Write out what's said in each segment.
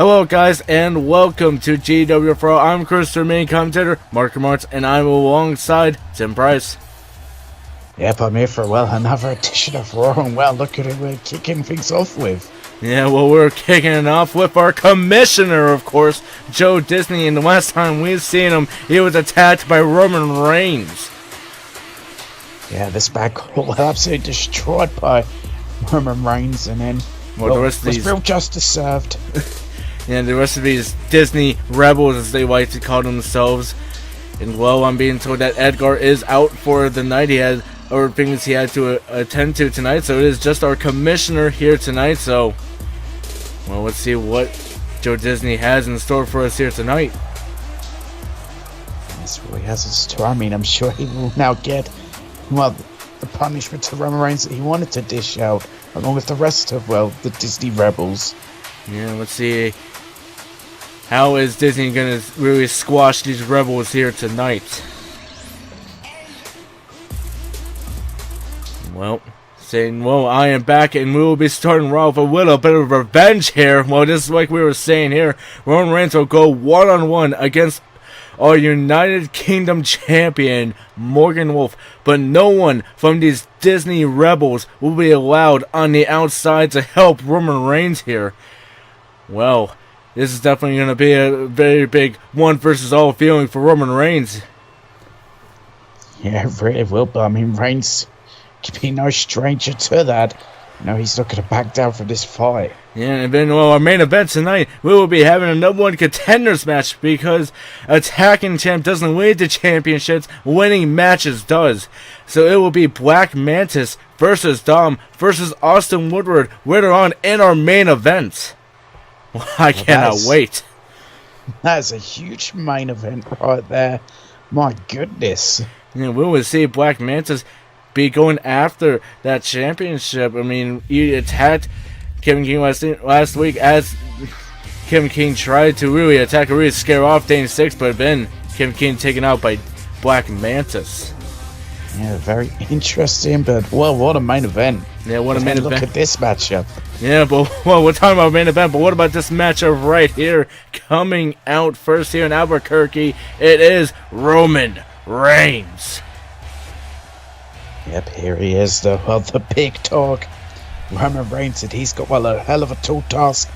Hello guys and welcome to GWF. I'm Chris, main commentator, Mark Martz, and I'm alongside Tim Price. Yep, I'm here for another edition of Raw, and look at who we're kicking things off with. Yeah, well, we're kicking it off with our commissioner, of course, Joe Disney, and the last time we've seen him, he was attacked by Roman Reigns. Yeah, this man got absolutely destroyed by Roman Reigns, and then the rest of these... real justice served. Yeah, the rest of these Disney rebels, as they like to call themselves. And well, I'm being told that Edgar is out for the night. He had other things he had to attend to tonight, so it is just our commissioner here tonight. So, well, let's see what Joe Disney has in store for us here tonight. That's what he has in store. I mean, I'm sure he will now get, well, the punishment to Roman Reigns that he wanted to dish out, along with the rest of, well, the Disney rebels. Yeah, let's see. How is Disney going to really squash these rebels here tonight? Well, I am back, and we will be starting Raw with a little bit of revenge here. Well, this is like we were saying here. Roman Reigns will go one-on-one against our United Kingdom champion, Morgan Wolf. But no one from these Disney rebels will be allowed on the outside to help Roman Reigns here. Well, this is definitely going to be a very big one versus all feeling for Roman Reigns. Yeah, it really will, but I mean, Reigns can be no stranger to that. No, he's not going to back down from this fight. Yeah, and then, well, our main event tonight, we will be having a #1 contenders match, because attacking champ doesn't lead to championships, winning matches does. So it will be Black Mantis versus Dom versus Austin Woodward later on in our main event. Well, I cannot wait. That's a huge main event right there. My goodness. Yeah, we will see Black Mantis be going after that championship. I mean, he attacked Kevin King last week, as Kevin King tried to really attack or really scare off Dane 6, but then Kevin King taken out by Black Mantis. Yeah, very interesting, but well, what a main event. Yeah, what a main event. Look at this matchup. Yeah, but well, we're talking about main event, but what about this matchup right here? Coming out first here in Albuquerque, it is Roman Reigns. Yep, here he is, the big dog. Roman Reigns, and he's got, well, a hell of a tall task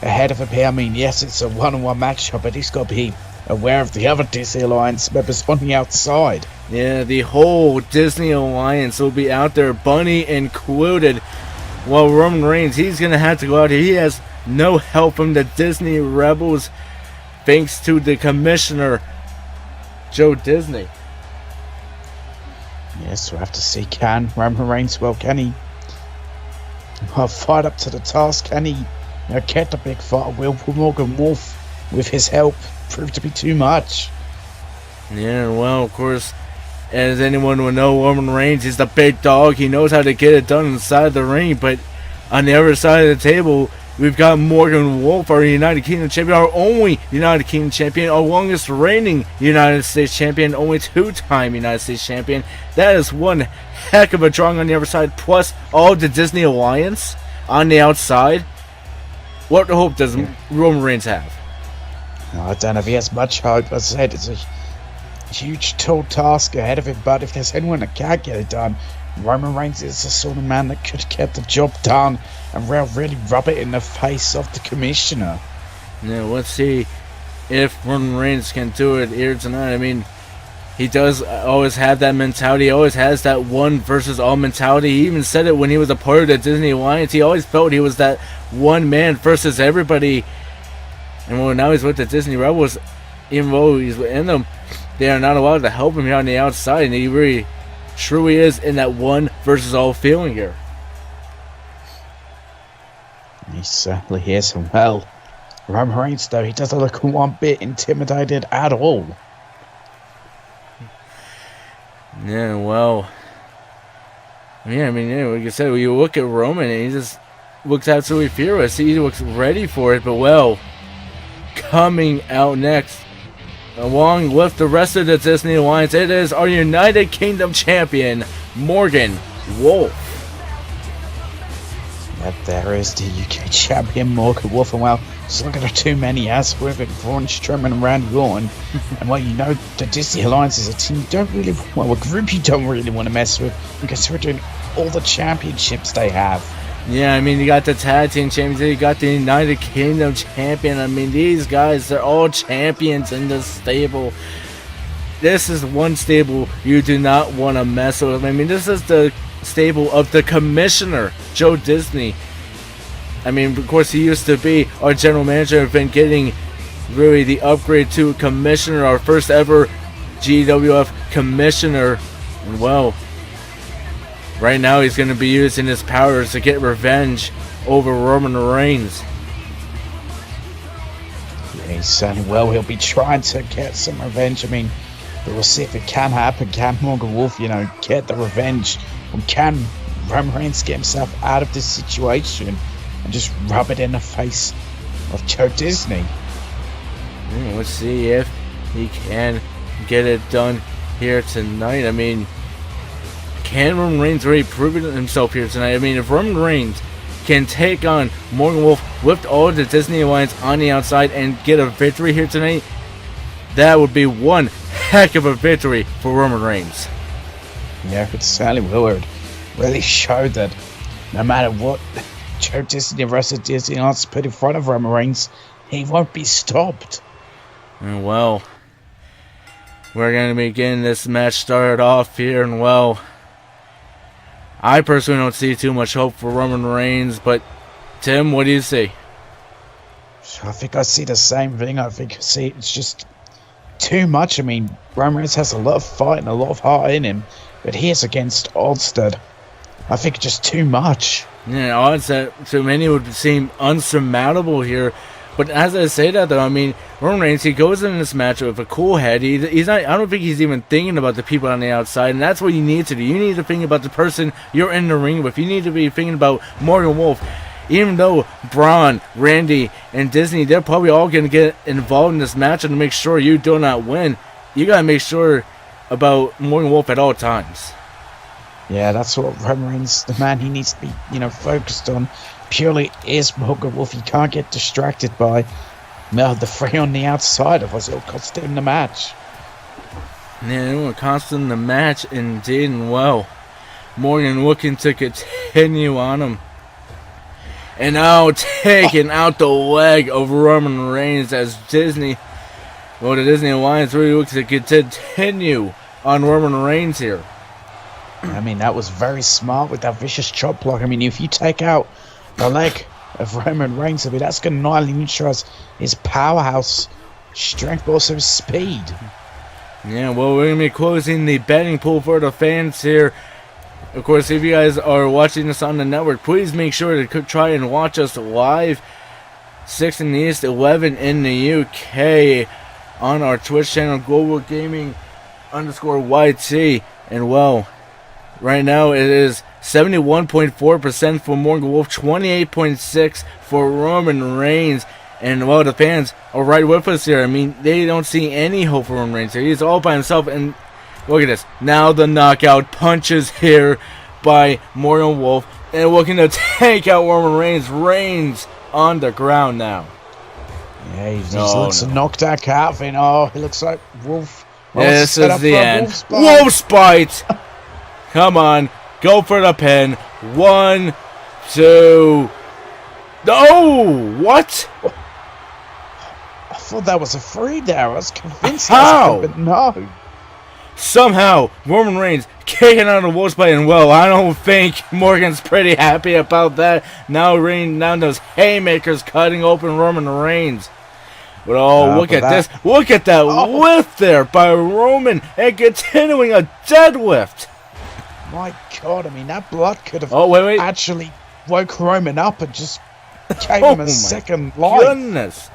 ahead of him here. I mean, yes, it's a one-on-one matchup, but he's got to be aware of the other Disney Alliance members on the outside. Yeah, the whole Disney Alliance will be out there, Bunny included. Well, Roman Reigns, he's going to have to go out here. He has no help from the Disney rebels, thanks to the commissioner, Joe Disney. Yes, we'll have to see, can Roman Reigns, well, can he fight up to the task? Can he get the big fight? Will Morgan Wolf, with his help, prove to be too much? Yeah, well, of course, as anyone will know, Roman Reigns is the big dog. He knows how to get it done inside the ring, but on the other side of the table, we've got Morgan Wolf, our United Kingdom champion, our only United Kingdom champion, our longest reigning United States champion, only two-time United States champion. That is one heck of a drawing on the other side, plus all the Disney Alliance on the outside. What hope does Roman Reigns have? I don't know if he has much hope. As I said, it's a huge, tall task ahead of him, but if there's anyone that can get it done, Roman Reigns is the sort of man that could get the job done and really rub it in the face of the commissioner. Yeah, let's see if Roman Reigns can do it here tonight. I mean, he does always have that mentality. He always has that one versus all mentality. He even said it when he was a part of the Disney Alliance. He always felt he was that one man versus everybody. And well, now he's with the Disney Rebels. Even though he's in them, they are not allowed to help him here on the outside. And he really truly is in that one versus all feeling here. He certainly is. And well, Roman Reigns, though, he doesn't look one bit intimidated at all. Yeah, well, yeah, I mean, yeah, like I said, when you look at Roman, and he just looks absolutely fearless. He looks ready for it, but well, coming out next, along with the rest of the Disney Alliance, it is our United Kingdom champion, Morgan Wolf. Yep, there is the UK champion Morgan Wolf, and well, just look at the too many as with it, Braun Strowman and Randy Orton. And well, you know, the Disney Alliance is a team you don't really, well, a group you don't really want to mess with, because we're doing all the championships they have. Yeah, I mean, you got the Tag Team Champions, you got the United Kingdom Champion. I mean, these guys, they're all champions in this stable. This is one stable you do not want to mess with. I mean, this is the stable of the commissioner, Joe Disney. I mean, of course, he used to be our general manager. Have been getting really the upgrade to commissioner, our first ever GWF commissioner. And well, right now he's going to be using his powers to get revenge over Roman Reigns. Yeah, he's saying, well, he'll be trying to get some revenge. I mean, but we'll see if it can happen. Can Morgan Wolf, you know, get the revenge? Or can Roman Reigns get himself out of this situation and just rub it in the face of Joe Disney? Let's see if he can get it done here tonight. I mean, can Roman Reigns really prove himself here tonight? I mean, if Roman Reigns can take on Morgan Wolf with all the Disney Alliance on the outside and get a victory here tonight, that would be one heck of a victory for Roman Reigns. Yeah, but Sally Willard really showed that no matter what Joe Disney and the rest of Disney wants to put in front of Roman Reigns, he won't be stopped. And well, we're going to be getting this match started off here, and well, I personally don't see too much hope for Roman Reigns, but Tim, what do you see? I think I see the same thing. I think it's just too much. I mean, Roman Reigns has a lot of fight and a lot of heart in him, but he is against odds that I think just too much. Yeah, odds that to many would seem unsurmountable here. But as I say that, though, I mean, Roman Reigns, he goes in this match with a cool head. He's not. I don't think he's even thinking about the people on the outside, and that's what you need to do. You need to think about the person you're in the ring with. You need to be thinking about Morgan Wolf. Even though Braun, Randy, and Disney, they're probably all going to get involved in this match and to make sure you do not win, you got to make sure about Morgan Wolf at all times. Yeah, that's what Roman Reigns, the man he needs to be, you know, focused on purely is Morgan Wolf. He can't get distracted by the three on the outside of us. It'll cost him the match. Yeah, it will cost him the match indeed, and well, Morgan looking to continue on him. And now taking out the leg of Roman Reigns as Disney, well, the Disney Alliance really looks to continue on Roman Reigns here. I mean, that was very smart with that vicious chop block. I mean, if you take out the leg of Roman Reigns, I mean, that's going to not only neutralize his powerhouse strength, but also his speed. Yeah, well, we're going to be closing the betting pool for the fans here. Of course, if you guys are watching this on the network, please make sure to try and watch us live. 6 in the East, 11 in the UK on our Twitch channel, Global Gaming _YT. And well, right now it is 71.4% for Morgan Wolf, 28.6% for Roman Reigns. And well, the fans are right with us here. I mean, they don't see any hope for Roman Reigns here. He's all by himself, and look at this. Now the knockout punches here by Morgan Wolf. And looking to take out Roman Reigns. Reigns on the ground now. Yeah, he looks knocked out Calvin. Oh, he looks like Wolf. This is the end. Wolf's bite. Come on. Go for the pin. 1, 2. Oh, what? I thought that was a 3 there. I was convinced. How? But no. Somehow, Roman Reigns kicking out of Wolf's bite, and well, I don't think Morgan's pretty happy about that. Now raining down those haymakers, cutting open Roman Reigns. But oh, look at this. Look at that lift there by Roman, and continuing a deadlift. My God, I mean, that blood could have actually woke Roman up and just gave him a second life. Goodness.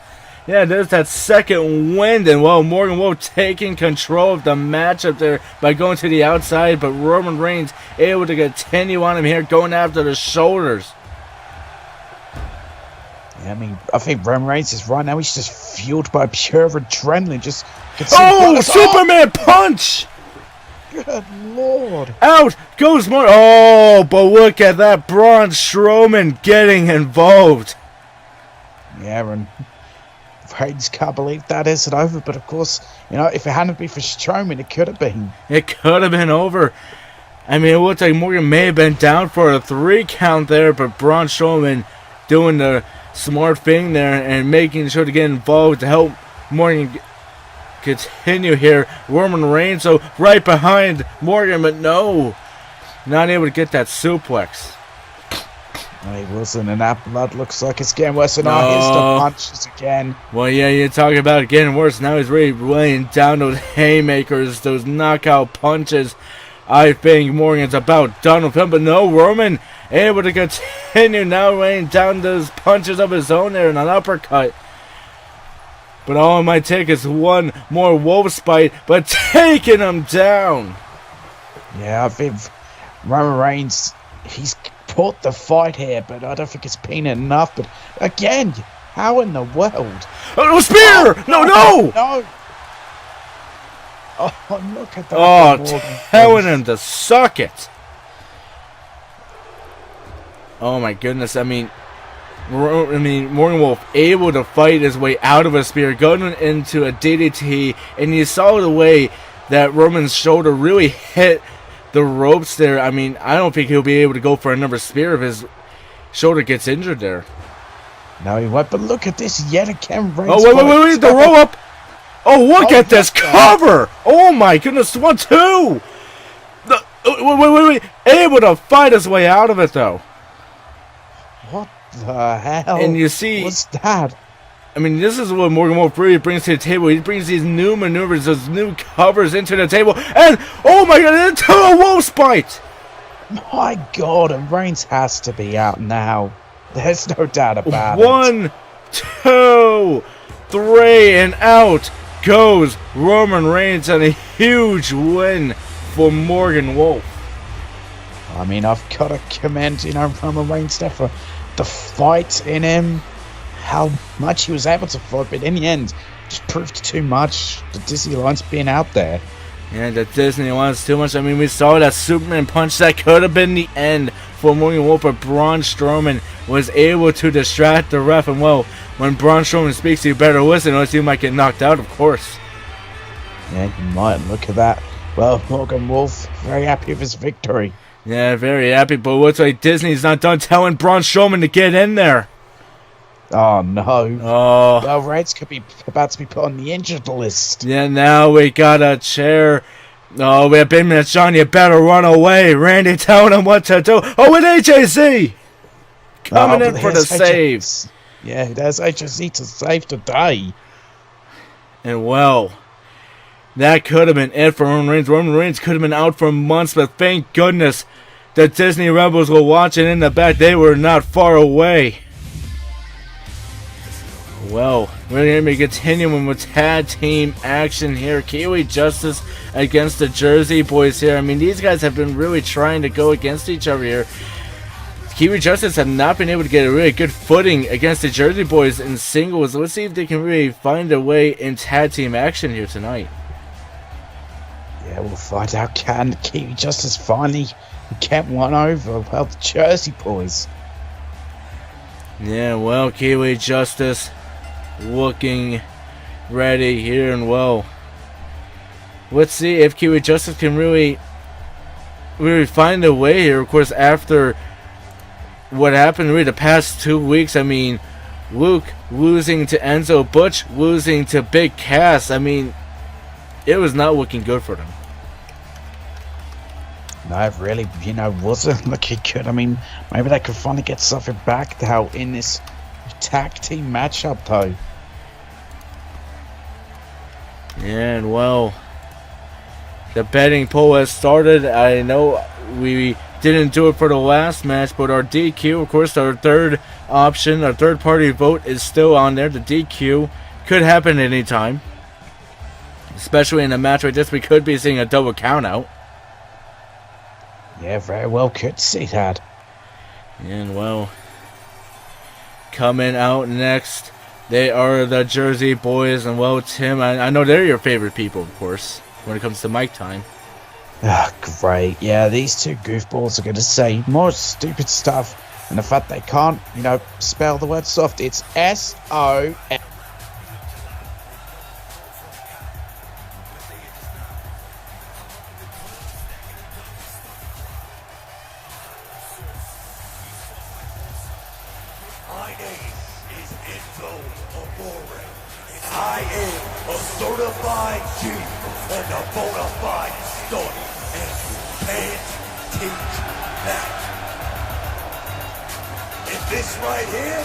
Yeah, there's that second wind, and well, Morgan Wolf taking control of the matchup there by going to the outside, but Roman Reigns able to continue on him here, going after the shoulders. Yeah, I mean, I think Roman Reigns is right now, he's just fueled by pure adrenaline. Just Superman punch! Good lord. Out goes Morgan. Oh, but look at that. Braun Strowman getting involved. Yeah, and Reigns can't believe that isn't over. But of course, you know, if it hadn't been for Strowman, it could have been. It could have been over. I mean, it looked like Morgan may have been down for a 3 count there, but Braun Strowman doing the smart thing there and making sure to get involved to help Morgan continue here. Roman Reigns, so right behind Morgan, but no, not able to get that suplex. No, he wasn't, and that blood looks like it's getting worse. And now here's the punches again. Well, yeah, you're talking about it getting worse. Now he's really laying down those haymakers, those knockout punches. I think Morgan's about done with him, but no, Roman able to continue now laying down those punches of his own there in an uppercut. But all it might take is one more wolf spite, but taking him down. Yeah, I think Roman Reigns, he's put the fight here, but I don't think it's been enough. But again, how in the world? Oh, spear! No! No! Oh, look at that. Oh, telling him to suck it. Oh my goodness, I mean, Morgan Wolf able to fight his way out of a spear, going into a DDT, and you saw the way that Roman's shoulder really hit the ropes there. I mean, I don't think he'll be able to go for another spear if his shoulder gets injured there. No, he won't, but look at this yet again. Reigns wait, the roll up. Oh, look at this cover. Oh my goodness, 1-2. Wait. Able to fight his way out of it though. What the hell? And you see, what's that? I mean, this is what Morgan Wolf really brings to the table. He brings these new maneuvers, those new covers into the table, and oh my god, into a wolf spite! My god, and Reigns has to be out now. There's no doubt about it. 1, 2, 3, and out goes Roman Reigns, and a huge win for Morgan Wolf. I mean, I've got to commend, Roman Reigns there for the fight in him, how much he was able to fight, but in the end, just proved too much. The Disney Alliance being out there. Yeah, the Disney Alliance too much. I mean, we saw that Superman punch that could have been the end for Morgan Wolf, but Braun Strowman was able to distract the ref. And well, when Braun Strowman speaks, you better listen, or else you might get knocked out, of course. Yeah, you might. Look at that. Well, Morgan Wolf, very happy with his victory. Yeah, very happy, but looks like Disney's not done telling Braun Strowman to get in there. Oh, no. Oh. Well, Reigns could be about to be put on the injured list. Yeah, now we got a chair. Oh, we have been minutes, John. You better run away. Randy telling him what to do. Oh, with HAC coming in for the saves. Yeah, there's HAC to save today. And well, that could have been it for Roman Reigns. Roman Reigns could have been out for months, but thank goodness the Disney Rebels were watching in the back. They were not far away. Well, we're going to be continuing with tag team action here. Kiwi Justice against the Jersey Boys here. I mean, these guys have been really trying to go against each other here. Kiwi Justice have not been able to get a really good footing against the Jersey Boys in singles. Let's see if they can really find a way in tag team action here tonight. Yeah, we'll find out. Can Kiwi Justice finally get one over? Well, the Jersey Boys. Yeah, well, Kiwi Justice looking ready here, and well, let's see if Kiwi Justice can really find a way here. Of course, after what happened really the past 2 weeks, I mean, Luke losing to Enzo, Butch losing to Big Cass, I mean, it was not looking good for them. No, it really, wasn't looking good. I mean, maybe they could finally get something back now in this tag team matchup, though. Yeah, and well, the betting poll has started. I know we didn't do it for the last match, but our DQ, of course, our third option, our third party vote is still on there. The DQ could happen at any time, especially in a match like this. We could be seeing a double count out. Yeah, very well could see that. And well, coming out next, they are the Jersey Boys. And well, Tim, I know they're your favorite people, of course, when it comes to mic time. Ah, great. Yeah, these two goofballs are going to say more stupid stuff. And the fact they can't, spell the word soft, it's S-O-F. My name is Enzo Amore, and I am a certified G and a bona fide stud, and you can't teach that. And this right here,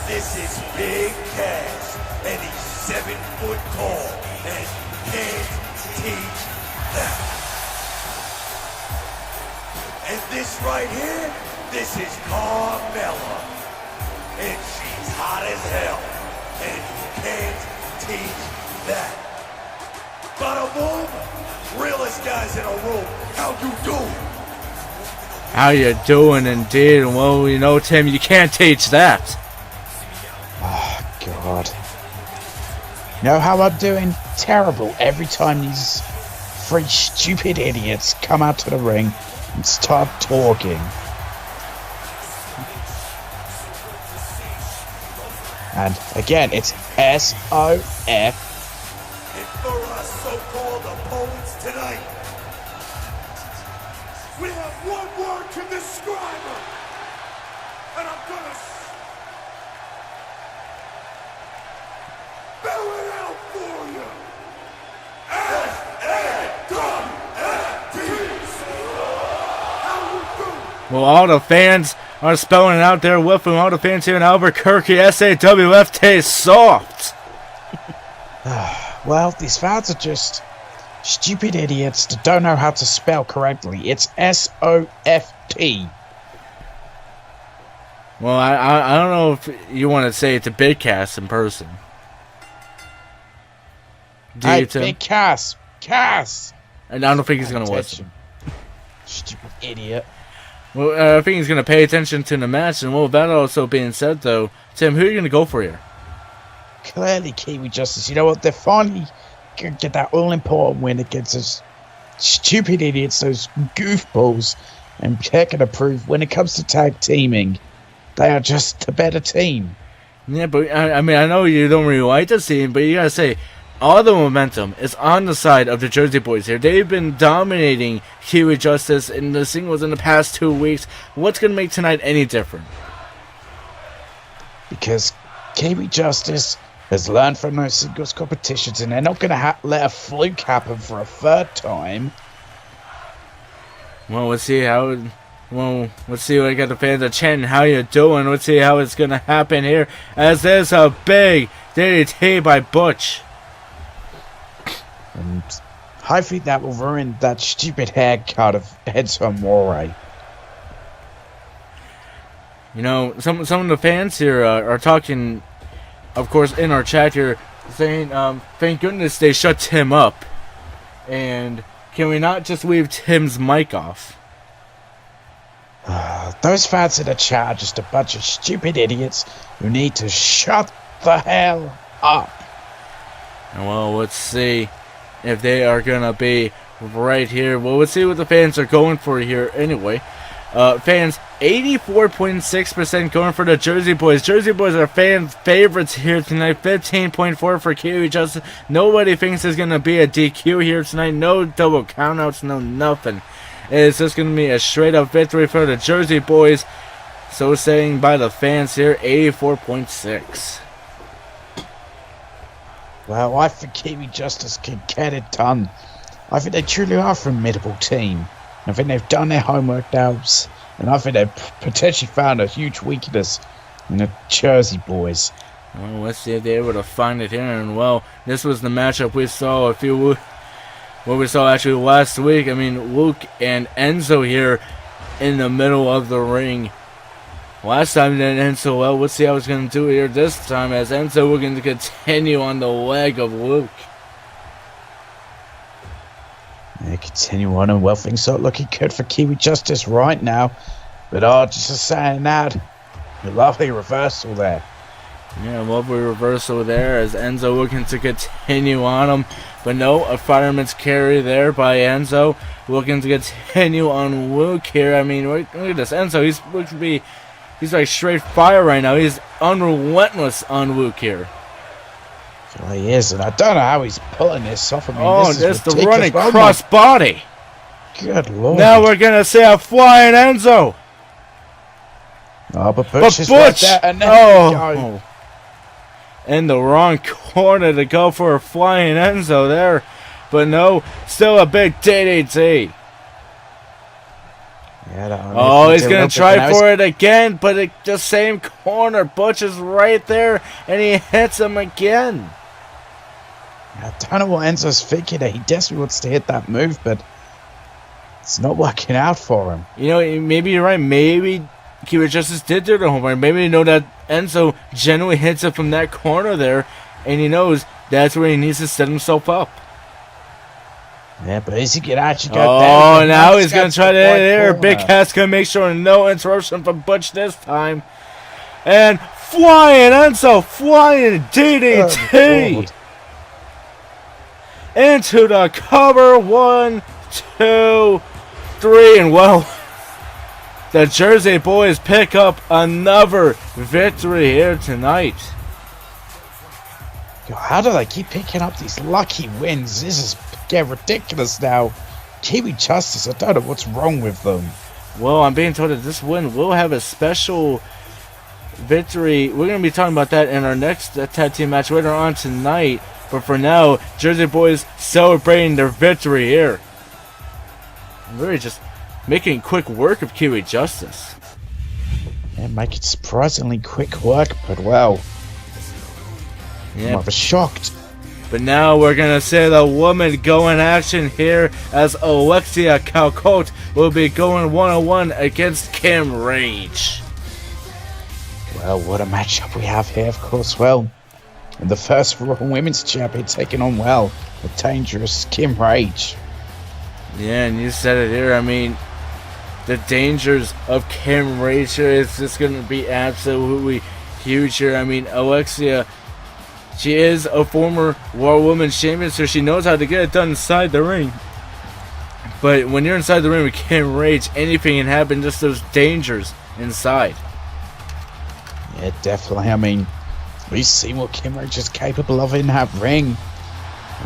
this is Big Cass, and he's 7 foot tall, and you can't teach that. And this right here, this is Carmella. And she's hot as hell, and you can't teach that. Bada boom, realest guys in a room, how you doing? How you doing, indeed? Well, Tim, you can't teach that. Oh, God. You know how I'm doing? Terrible every time these three stupid idiots come out to the ring and start talking. And again, it's S-O-F. And for our so-called opponents tonight, we have one word to describe them. And I'm gonna spell it out for you. S-A-W-F-T. Well, all the fans are spelling it out there with them. All the fans here in Albuquerque, S-A-W-F-T, soft. Well, these fans are just stupid idiots that don't know how to spell correctly. It's S-O-F-T. Well, I don't know if you want to say it to Big Cass in person. Do Hey, you, Tim? Big Cass! Cass! And I don't think he's going to listen. Stupid idiot. Well, I think he's going to pay attention to the match. And well, that also being said, though, Tim, who are you going to go for here? Clearly, Kiwi Justice. You know what? They're finally going to get that all-important win against those stupid idiots, those goofballs. And they're going to prove when it comes to tag teaming, they are just the better team. Yeah, but I mean, I know you don't really like the scene, but you got to say, all the momentum is on the side of the Jersey Boys here. They've been dominating Kiwi Justice in the singles in the past 2 weeks. What's going to make tonight any different? Because Kiwi Justice has learned from those singles competitions, and they're not going to let a fluke happen for a third time. Well, let's see how. Well, let's see what I got the fans are chanting. How you doing? Let's see how it's going to happen here. As there's a big DDT by Butch. And I think that will ruin that stupid haircut of Enzo Amore. You know, some of the fans here are talking, of course, in our chat here, saying, thank goodness they shut Tim up. And can we not just leave Tim's mic off? Those fans in the chat are just a bunch of stupid idiots who need to shut the hell up. And well, let's see if they are going to be right here. Well, let's see what the fans are going for here anyway. Fans, 84.6% going for the Jersey Boys. Jersey Boys are fan favorites here tonight. 15.4 for Kiwi Justice. Nobody thinks there's going to be a DQ here tonight. No double countouts, no nothing. It's just going to be a straight up victory for the Jersey Boys. So saying by the fans here, 84.6. Well, I think Kiwi Justice can get it done. I think they truly are a formidable team. I think they've done their homework now, and I think they've potentially found a huge weakness in the Jersey Boys. Well, let's see if they're able to find it here. And well, this was the matchup we saw actually last week. I mean, Luke and Enzo here in the middle of the ring. Last time it didn't end so well. Let's see how it's going to do here this time. As Enzo, we're going to continue on the leg of Luke. They continue on, and well, things are looking good for Kiwi Justice right now. But just saying that, a lovely reversal there. Yeah, lovely reversal there as Enzo looking to continue on him. But no, a fireman's carry there by Enzo. Looking to continue on Luke here. I mean, look at this. Enzo, he's like straight fire right now. He's unrelentless on Luke here. Well, he is, and I don't know how he's pulling this off. I mean, this is the ridiculous. running cross body. Good lord. Now we're going to see a flying Enzo. Oh, but Butch is Butch! right there, and then In the wrong corner to go for a flying Enzo there. But no, still a big DDT. Yeah, he's going to try for it again, but the same corner. Butch is right there, and he hits him again. I don't know what Enzo's thinking. He desperately wants to hit that move, but it's not working out for him. You know, maybe you're right. Maybe Kiwi Justice did do the homework. Maybe you know that Enzo generally hits it from that corner there, and he knows that's where he needs to set himself up. Yeah, but is he going to actually go down? Oh, now he's going to try to hit there. Big Cat's going to make sure no interruption from Butch this time. And flying Enzo, flying DDT. Into the cover. 1, 2, 3. And well, the Jersey Boys pick up another victory here tonight. How do they keep picking up these lucky wins? This is getting ridiculous now. Kiwi Justice, I don't know what's wrong with them. Well, I'm being told that this win will have a special victory. We're going to be talking about that in our next tag team match later on tonight. But for now, Jersey Boys celebrating their victory here. Really just making quick work of Kiwi Justice. Yeah, making surprisingly quick work, but well. Yeah. I was shocked. But now we're going to see the woman go in action here as Alexia Calcote will be going one-on-one against Kim Rage. Well, what a matchup we have here, of course. Well, the first Raw Women's Champion taking on, well, the dangerous Kim Rage. Yeah, and you said it here. I mean, the dangers of Kim Rage here is just going to be absolutely huge here. I mean, Alexia, she is a former Raw Women's Champion, so she knows how to get it done inside the ring. But when you're inside the ring with Kim Rage, anything can happen, just those dangers inside. Yeah, definitely. I mean, we've seen what Kim Rage is capable of in that ring.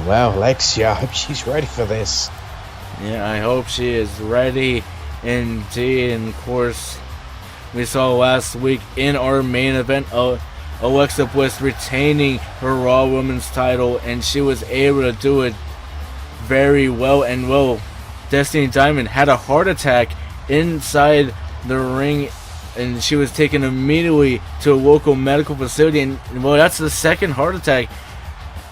Well, Alexia, I hope she's ready for this. Yeah, I hope she is ready indeed. And of course, we saw last week in our main event, Alexa Bliss retaining her Raw Women's title, and she was able to do it very well. And well, Destiny Diamond had a heart attack inside the ring, and she was taken immediately to a local medical facility. And well, that's the second heart attack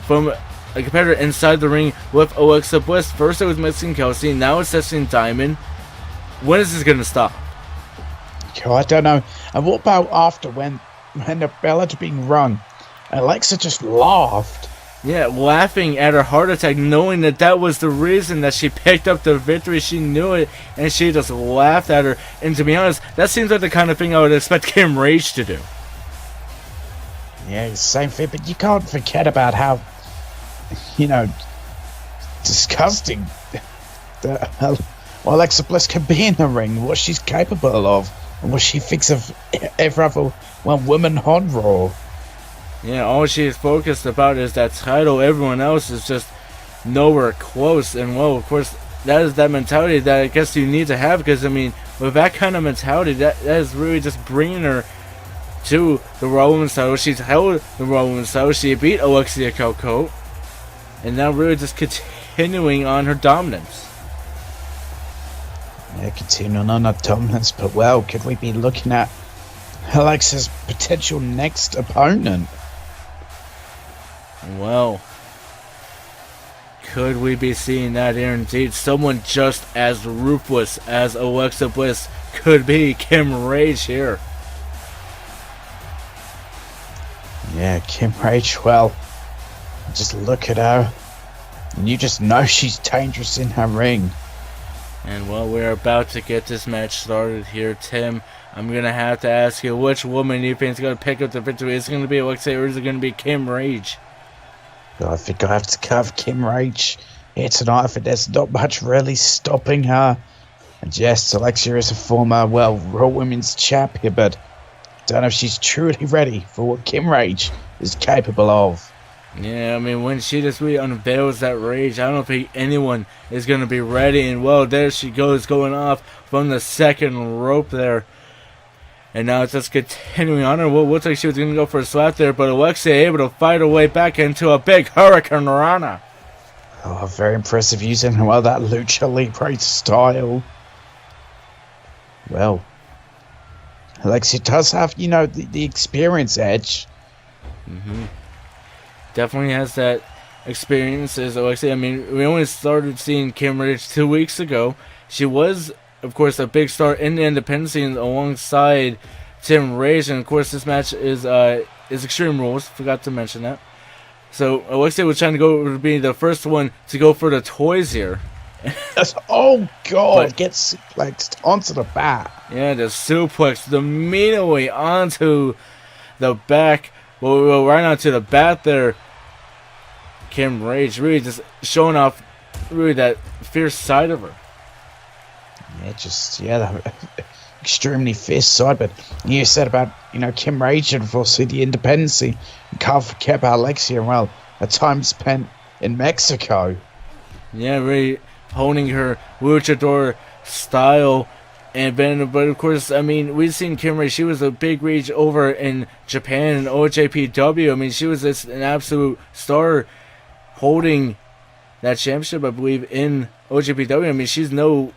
from a competitor inside the ring with Alexa Bliss. First it was Mexican Kelsey, now it's Destiny Diamond. When is this going to stop? I don't know. And what about after when the bell had been rung? Alexa just laughed. Yeah, laughing at her heart attack, knowing that that was the reason that she picked up the victory. She knew it, and she just laughed at her. And to be honest, that seems like the kind of thing I would expect Kim Rage to do. Yeah, same thing, but you can't forget about how, disgusting that Alexa Bliss can be in the ring, what she's capable of, and what she thinks of every other woman on Raw. Yeah, all she is focused about is that title. Everyone else is just nowhere close. And well, of course, that is that mentality that I guess you need to have, because I mean, with that kind of mentality, that is really just bringing her to the Raw Women's title. She's held the Raw Women's title. She beat Alexia Calcote, and now really just continuing on her dominance. Yeah, continuing on her dominance, but well, could we be looking at Alexa's potential next opponent? Well, could we be seeing that here indeed? Someone just as ruthless as Alexa Bliss could be Kim Rage here. Yeah, Kim Rage, well, just look at her, and you just know she's dangerous in her ring. And well, we're about to get this match started here, Tim. I'm gonna have to ask you, which woman do you think is gonna pick up the victory? Is it gonna be Alexia or is it gonna be Kim Rage? I think I have to cover Kim Rage here tonight. I think there's not much really stopping her. And yes, Alexia is a former, Raw Women's champion, but don't know if she's truly ready for what Kim Rage is capable of. Yeah, I mean, when she just really unveils that rage, I don't think anyone is going to be ready. And, well, there she goes, going off from the second rope there. And now it's just continuing on her. Well, looks like she was going to go for a slap there, but Alexia able to fight her way back into a big Hurricane Rana. Oh, very impressive using, that Lucha Libre style. Well, Alexia does have, the experience edge. Definitely has that experience as Alexia. I mean, we only started seeing Kim Rage 2 weeks ago. She was, of course, a big star in the independent scene alongside Tim Rage. And, of course, this match is Extreme Rules. Forgot to mention that. So, Alexia was trying to be the first one to go for the toys here. Oh, God. Gets suplexed onto the back. Yeah, the suplex immediately onto the back. Well, right onto the bat there. Kim Rage really just showing off really that fierce side of her. Yeah, that extremely fierce side. But you said about, Kim Rage and obviously the independency. You can't forget about Alexia, a time spent in Mexico. Yeah, really honing her luchador style. But of course, I mean, we've seen Kim Rage. She was a big reach over in Japan and OJPW. I mean, she was just an absolute star holding that championship, I believe, in OJPW. I mean, she's no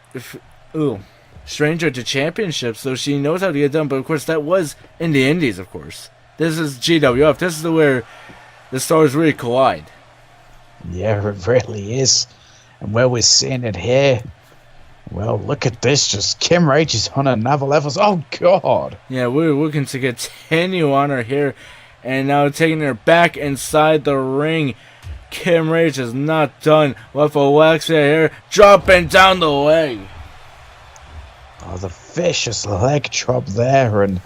stranger to championships, so she knows how to get it done. But of course, that was in the Indies, of course. This is GWF. This is where the stars really collide. Yeah, it really is. And where we're seeing it here. Well, look at this. Just Kim Rage is on another level. Oh, God. Yeah, we're looking to continue on her here. And now taking her back inside the ring. Kim Rage is not done with Alexia here. Dropping down the leg. Oh, the vicious leg drop there. And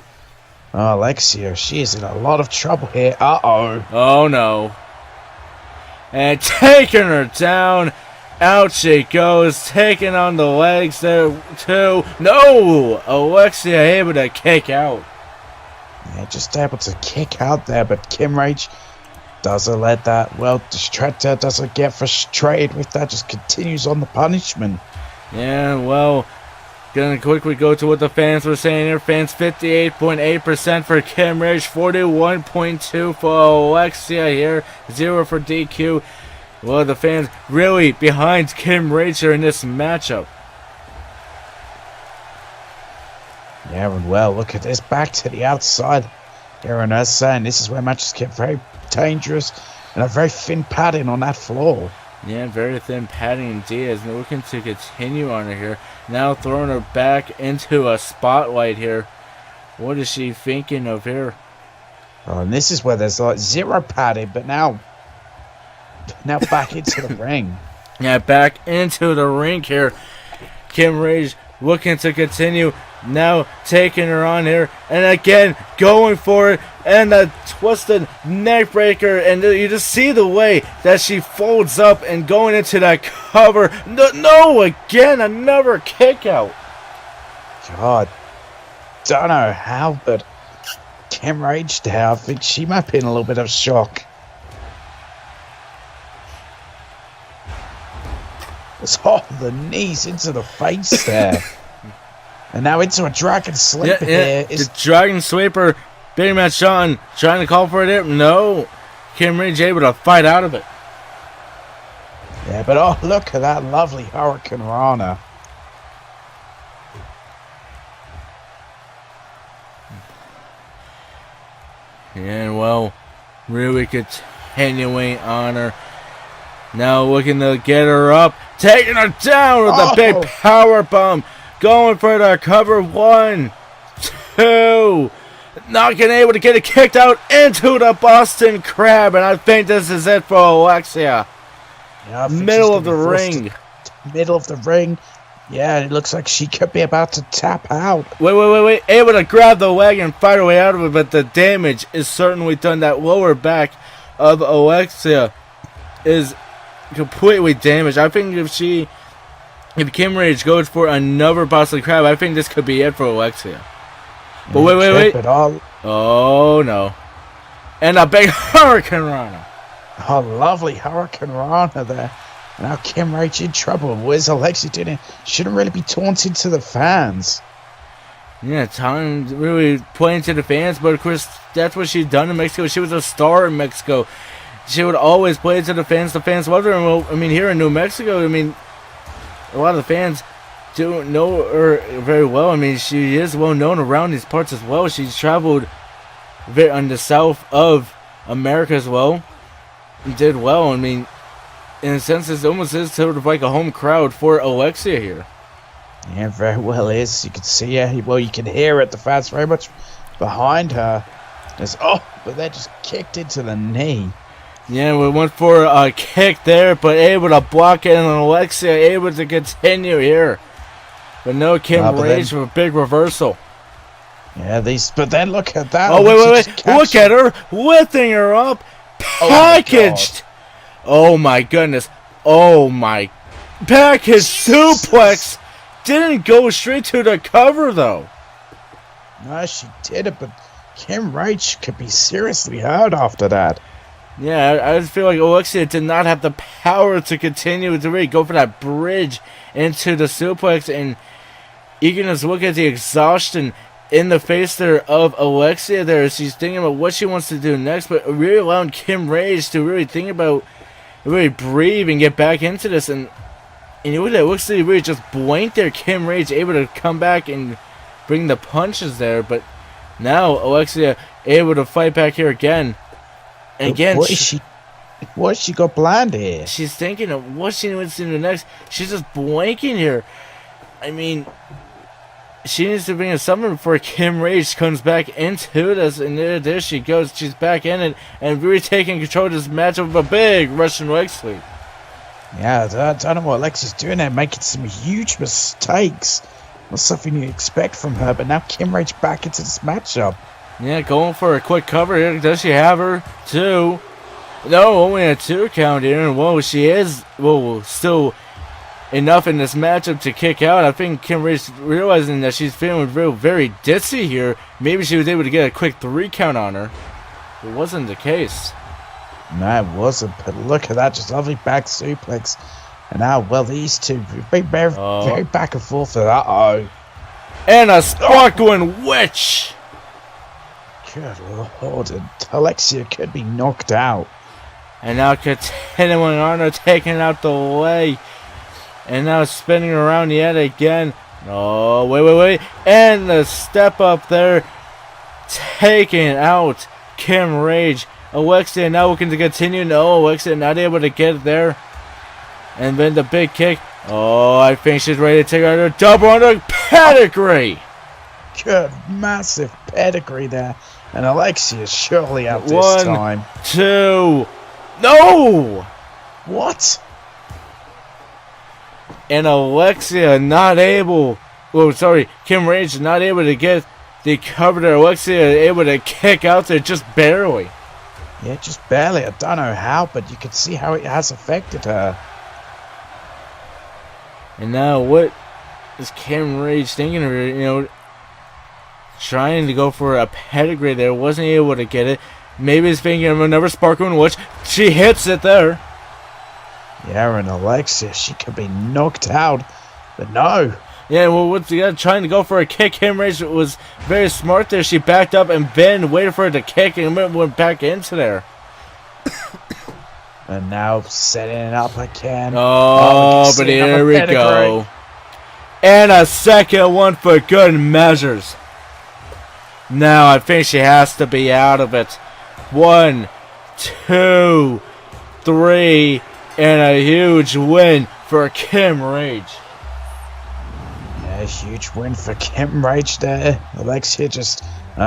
Alexia, she is in a lot of trouble here. Uh-oh. Oh, no. And taking her down. Out she goes, taking on the legs there too. No! Alexia able to kick out. Yeah, just able to kick out there, but Kim Rage doesn't let that, distractor doesn't get frustrated with that, just continues on the punishment. Yeah, well, gonna quickly go to what the fans were saying here. Fans 58.8% for Kim Rage, 41.2% for Alexia here, 0 for DQ. Well, the fans really behind Kim Rage in this matchup. Yeah, and look at this. Back to the outside. Aaron is saying this is where matches get very dangerous and a very thin padding on that floor. Yeah, very thin padding indeed. As looking to continue on her here. Now throwing her back into a spotlight here. What is she thinking of here? Oh, and this is where there's zero padding, but now back into the ring. Yeah, back into the ring here. Kim Rage looking to continue. Now taking her on here. And again, going for it. And a twisted neck breaker. And you just see the way that she folds up and going into that cover. No, again, another kick out. God, don't know how, but Kim Rage there, I think she might be in a little bit of shock. The knees into the face there. And now into a dragon sleeper here. The dragon sweeper. Big Matt Sean trying to call for it here. No. Kim Rage able to fight out of it. Yeah, but look at that lovely Hurricane Rana. And well, really continuing on her. Now looking to get her up. Taking her down with a big power bomb. Going for the cover. 1, 2. Not getting able to get it kicked out into the Boston Crab. And I think this is it for Alexia. Yeah, Middle of the ring. Middle of the ring. Yeah, it looks like she could be about to tap out. Wait. Able to grab the leg and fight her way out of it, but the damage is certainly done. That lower back of Alexia is completely damaged. I think if Kim Rage goes for another Boston Crab, I think this could be it for Alexia. But wait. Oh, no. And a big Hurricane Rana. Oh, lovely Hurricane Rana there. Now Kim Rage in trouble. Where's Alexia doing? Shouldn't really be taunting to the fans. Yeah, time really playing to the fans, but of course that's what she's done in Mexico. She was a star in Mexico. She would always play to the fans. The fans loved her. And well, I mean, here in New Mexico, I mean, a lot of the fans don't know her very well. I mean, she is well known around these parts as well. She's traveled on the south of America as well and did well. I mean, in a sense, it almost is sort of like a home crowd for Alexia here. Yeah, very well is. You can see her. Well, you can hear it. The fans very much behind her. But they just kicked into the knee. Yeah, we went for a kick there, but able to block it, and Alexia able to continue here. But no, Kim Rage with a big reversal. Yeah, but then look at that. Oh, wait. Look at her, lifting her up, packaged. Oh, my goodness. Oh, my. Package suplex. Didn't go straight to the cover, though. No, she did it, but Kim Rage could be seriously hurt after that. Yeah, I just feel like Alexia did not have the power to continue to really go for that bridge into the suplex. And you can just look at the exhaustion in the face there of Alexia there. She's thinking about what she wants to do next, but really allowing Kim Rage to really think about, really breathe and get back into this. And you look at Alexia really just blanked there. Kim Rage able to come back and bring the punches there. But now Alexia able to fight back here again. And again, what she got blind here? She's thinking of what she wants to do next. She's just blanking here. I mean, she needs to bring a summon before Kim Rage comes back into this. And there she goes. She's back in it and really taking control of this matchup with a big Russian leg sweep. Yeah, I don't know what Alexia's doing there, making some huge mistakes. Not something you expect from her, but now Kim Rage back into this matchup. Yeah, going for a quick cover here. Does she have her? 2. No, only a 2 count here. And, whoa, she is, still enough in this matchup to kick out. I think Kim Rage realizing that she's feeling very ditzy here. Maybe she was able to get a quick 3 count on her. It wasn't the case. No, it wasn't. But look at that. Just lovely back suplex. And now, these two very back and forth. Uh-oh. And a sparkling witch. Good Lord, Alexia could be knocked out. And now continuing on, her taking out the leg. And now spinning around yet again. Oh, wait. And the step up there. Taking out Kim Rage. Alexia now looking to continue. No, Alexia not able to get there. And then the big kick. Oh, I think she's ready to take out her double under pedigree. Good, massive pedigree there. And Alexia surely out this time. 1, 2. No! What? And Alexia not able. Kim Rage not able to get the cover there. Alexia able to kick out there just barely. Yeah, just barely. I don't know how, but you can see how it has affected her. And now what is Kim Rage thinking of her? Trying to go for a pedigree there. Wasn't able to get it. Maybe he's thinking of another sparkling witch. She hits it there. Yeah, and Alexia, she could be knocked out. But no. Yeah, what's the other? Trying to go for a kick. Kim Rage was very smart there. She backed up and then waited for it to kick and went back into there. And now setting it up again. But here we go. And a second one for good measures. Now I think she has to be out of it. 1, 2, 3, and a huge win for Kim Rage. Yeah, a huge win for Kim Rage there. Alexia just,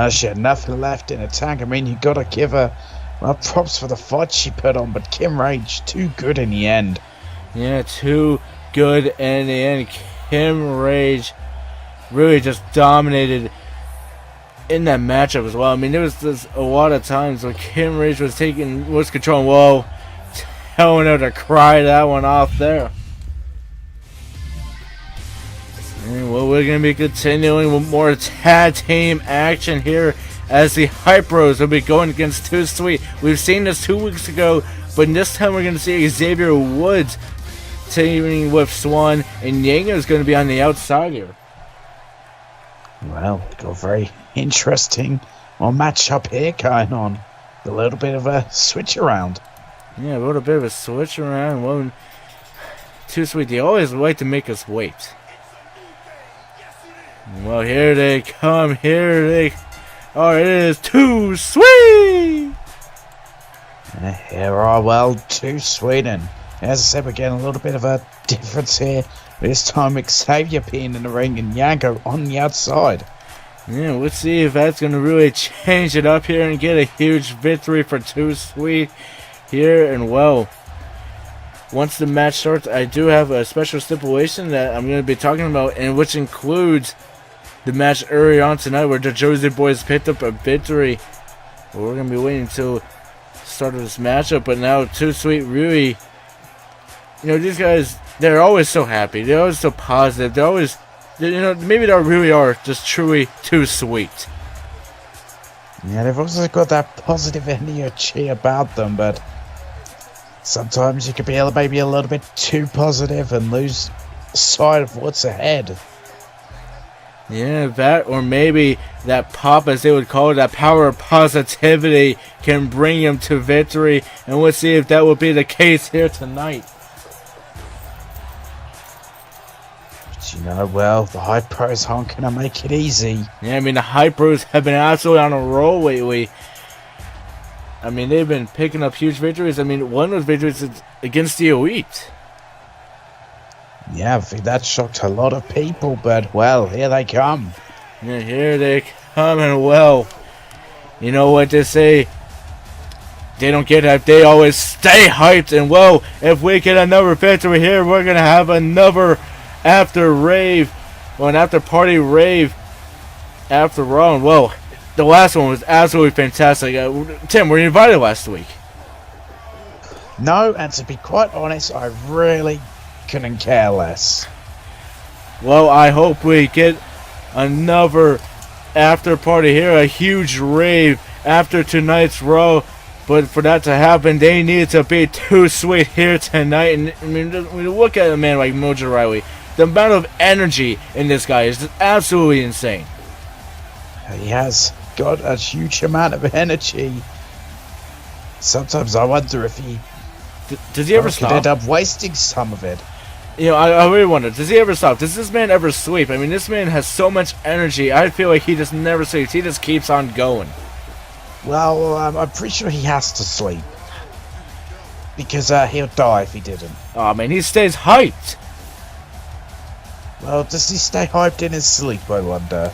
she had nothing left in the tank. I mean, you gotta give her, props for the fight she put on, but Kim Rage, too good in the end. Yeah, too good in the end. Kim Rage really just dominated in that matchup as well. I mean, there was just a lot of times where Kim Rage was controlling. Whoa, telling her to cry that one off there. And well, we're going to be continuing with more tag team action here as the Hype Bros will be going against Too Sweet. We've seen this 2 weeks ago, but this time we're going to see Xavier Woods teaming with Swan, and Yang is going to be on the outside here. Well, got a very interesting matchup here going on. A little bit of a switch around. Yeah, a little bit of a switch around. Well, Too Sweet, they always like to make us wait. Well, here they come. Oh, it is Too Sweet! And here are, well, Too Sweet. And as I said, we're getting a little bit of a difference here. This time, Xavier being in the ring and Yanko on the outside. Yeah, let's see if that's going to really change it up here and get a huge victory for Too Sweet here. And, well, once the match starts, I do have a special stipulation that I'm going to be talking about, and which includes the match early on tonight where the Jersey Boys picked up a victory. Well, we're going to be waiting until the start of this matchup, but now Too Sweet really, these guys, they're always so happy. They're always so positive. They're always, maybe they really are just truly too sweet. Yeah, they've also got that positive energy about them, but sometimes you could be maybe a little bit too positive and lose sight of what's ahead. Yeah, that, or maybe that pop, as they would call it, that power of positivity can bring him to victory. And we'll see if that will be the case here tonight. But well, the Hype Bros aren't going to make it easy. Yeah, I mean, the Hype Bros have been absolutely on a roll lately. I mean, they've been picking up huge victories. I mean, one of those victories is against the Elite. Yeah, I think that shocked a lot of people, but, well, here they come. Yeah, here they come, and, well, you know what they say. They don't get hyped, they always stay hyped. And, well, if we get another victory here, we're going to have another after rave, or an after party rave after all. And, well, the last one was absolutely fantastic. Tim, were you invited last week? No, and to be quite honest, I really couldn't care less. Well, I hope we get another after party here, a huge rave after tonight's Raw. But for that to happen, they need to be Too Sweet here tonight. And I mean, when you look at a man like Mojo Riley, the amount of energy in this guy is just absolutely insane. He has got a huge amount of energy. Sometimes I wonder if he does he ever stop? Could end up wasting some of it. I really wonder, does he ever stop? Does this man ever sleep? I mean, this man has so much energy. I feel like he just never sleeps. He just keeps on going. Well, I'm pretty sure he has to sleep. Because he'll die if he didn't. Oh, man, he stays hyped. Well, does he stay hyped in his sleep, I wonder?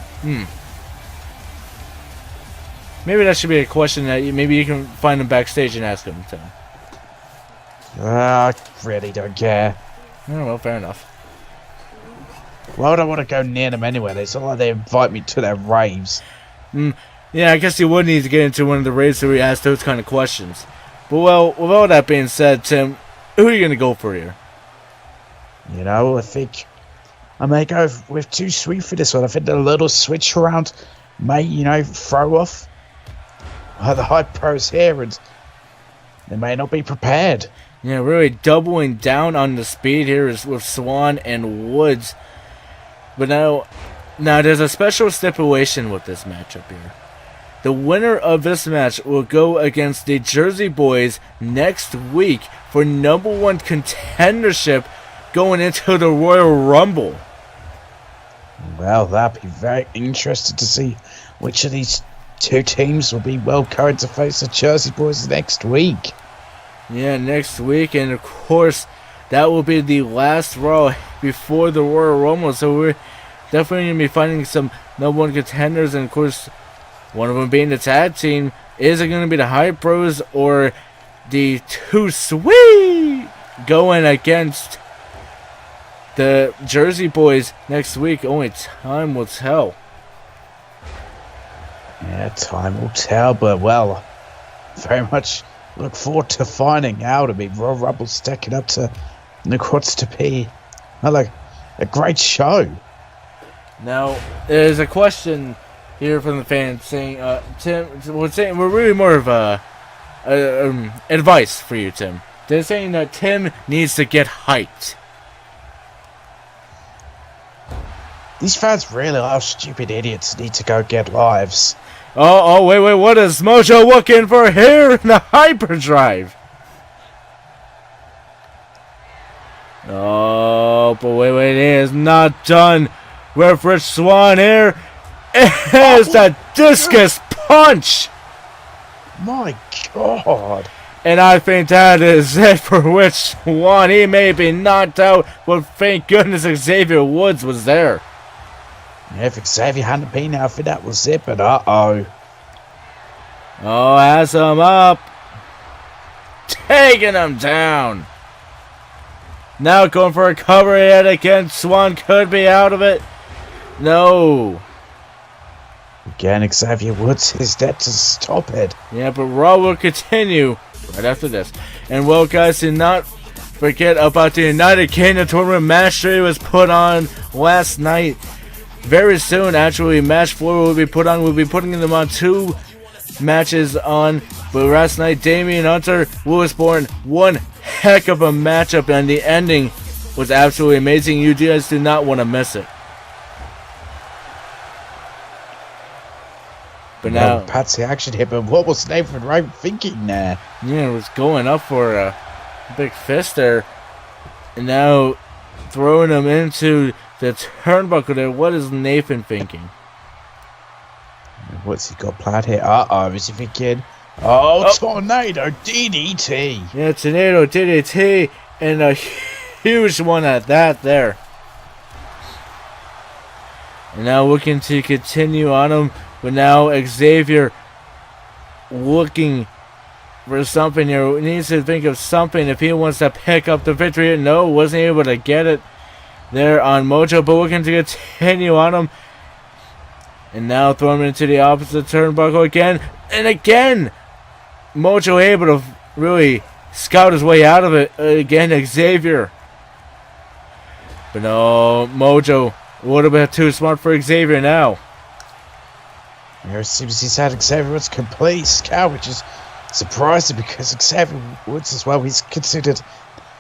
Maybe that should be a question that maybe you can find him backstage and ask him. Tim. I really don't care. Oh, well, fair enough. Why would I want to go near them anyway? It's not like they invite me to their raves. Yeah, I guess you would need to get into one of the raves where we ask those kind of questions. But, well, with all that being said, Tim, who are you going to go for here? I think I may go with Too Sweet for this one. I think the little switch around may, throw off the Hype Bros here, and they may not be prepared. Yeah, really doubling down on the speed here is with Swan and Woods. But now there's a special stipulation with this matchup here. The winner of this match will go against the Jersey Boys next week for #1 contendership going into the Royal Rumble. Well, that'd be very interesting to see which of these two teams will be going to face the Jersey Boys next week. Yeah, next week, and of course, that will be the last Raw before the Royal Rumble, so we're definitely going to be finding some #1 contenders, and of course, one of them being the tag team. Is it going to be the Hype Bros or the Too Sweet going against the Jersey boys next week. Only time will tell. Yeah, time will tell, but well, very much look forward to finding out. I mean, Royal Rumble's stacking up to look what's to be like a great show. Now, there's a question here from the fans saying, Tim, we're really more of advice for you, Tim. They're saying that Tim needs to get hyped. These fans really are stupid idiots. Need to go get lives. Oh, wait, what is Mojo looking for here in the hyperdrive? Oh, but wait, it is not done with Rich Swann here. It is the discus punch. My God. And I think that is it for Rich Swann. He may be knocked out, but thank goodness Xavier Woods was there. If Xavier hadn't been out for that was it, but uh-oh. Oh, has him up. Taking him down. Now going for a cover yet again. Swann could be out of it. No. Again, Xavier Woods is there to stop it. Yeah, but Raw will continue right after this. And well, guys, do not forget about the United Kingdom Tournament. Match 3 was put on last night. Very soon, actually, match 4 will be put on. We'll be putting them on 2 matches on. But last night, Damian Hunter, Lewis Bourne, one heck of a matchup, and the ending was absolutely amazing. You guys do not want to miss it. But now, Patsy action hit, but what was Nathan Wright thinking there? Yeah, it was going up for a big fist there. And now throwing him into the turnbuckle there. What is Nathan thinking? What's he got planned here? Uh-oh, is he thinking? Oh, Tornado DDT. Yeah, Tornado DDT, and a huge one at that there. And now looking to continue on him, but now Xavier looking for something here. He needs to think of something if he wants to pick up the victory. No, wasn't able to get it there on Mojo, but looking to continue on him. And now throw him into the opposite turnbuckle again. And again, Mojo able to really scout his way out of it. Again, Xavier. But no, Mojo a little bit too smart for Xavier now. Here it seems he's had Xavier Woods complete scout, which is surprising because Xavier Woods as well, he's considered,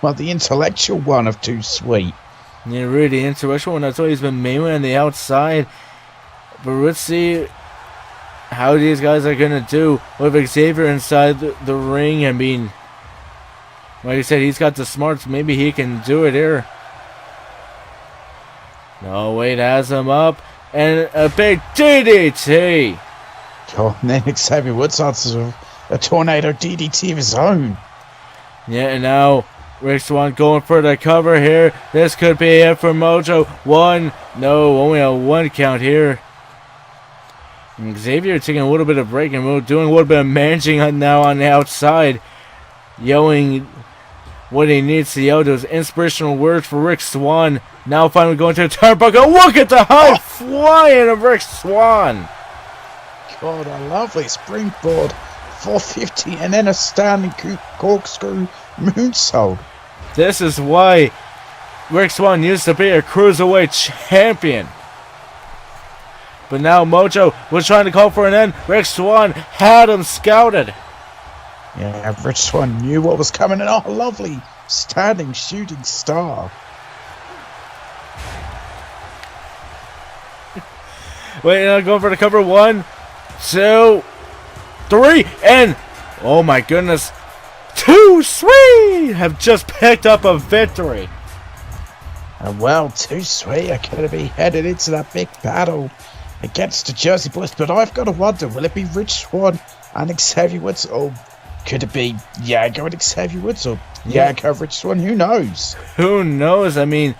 well, the intellectual one of Too Sweet. Yeah, really the intellectual one. That's why he's been mainly on the outside. But let's see how these guys are going to do with Xavier inside the ring. I mean, like I said, he's got the smarts. Maybe he can do it here. No, wait, has him up. And a big DDT. Oh, and then Xavier Woods answers with a Tornado DDT of his own. Yeah, and now Rick Swann going for the cover here. This could be it for Mojo. One. No, only a 1 count here. And Xavier taking a little bit of break and doing a little bit of managing now on the outside. Yelling what he needs to yell. Those inspirational words for Rick Swann. Now finally going to the turnbuckle. Look at the high flying of Rick Swann. God, a lovely springboard. 450 and then a standing corkscrew moonsault. This is why Rick Swann used to be a cruiserweight champion. But now Mojo was trying to call for an end. Rick Swann had him scouted. Yeah, Rich Swann knew what was coming. And oh, lovely standing shooting star. Wait, now going for the cover. 1, 2, 3, and oh my goodness, Too Sweet have just picked up a victory. And well, Too Sweet are going to be headed into that big battle against the Jersey Boys. But I've got to wonder, will it be Rich Swann and Xavier Woods, or could it be Yago and Xavier Woods, or Yago, Rich Swann? Who knows? Who knows? I mean,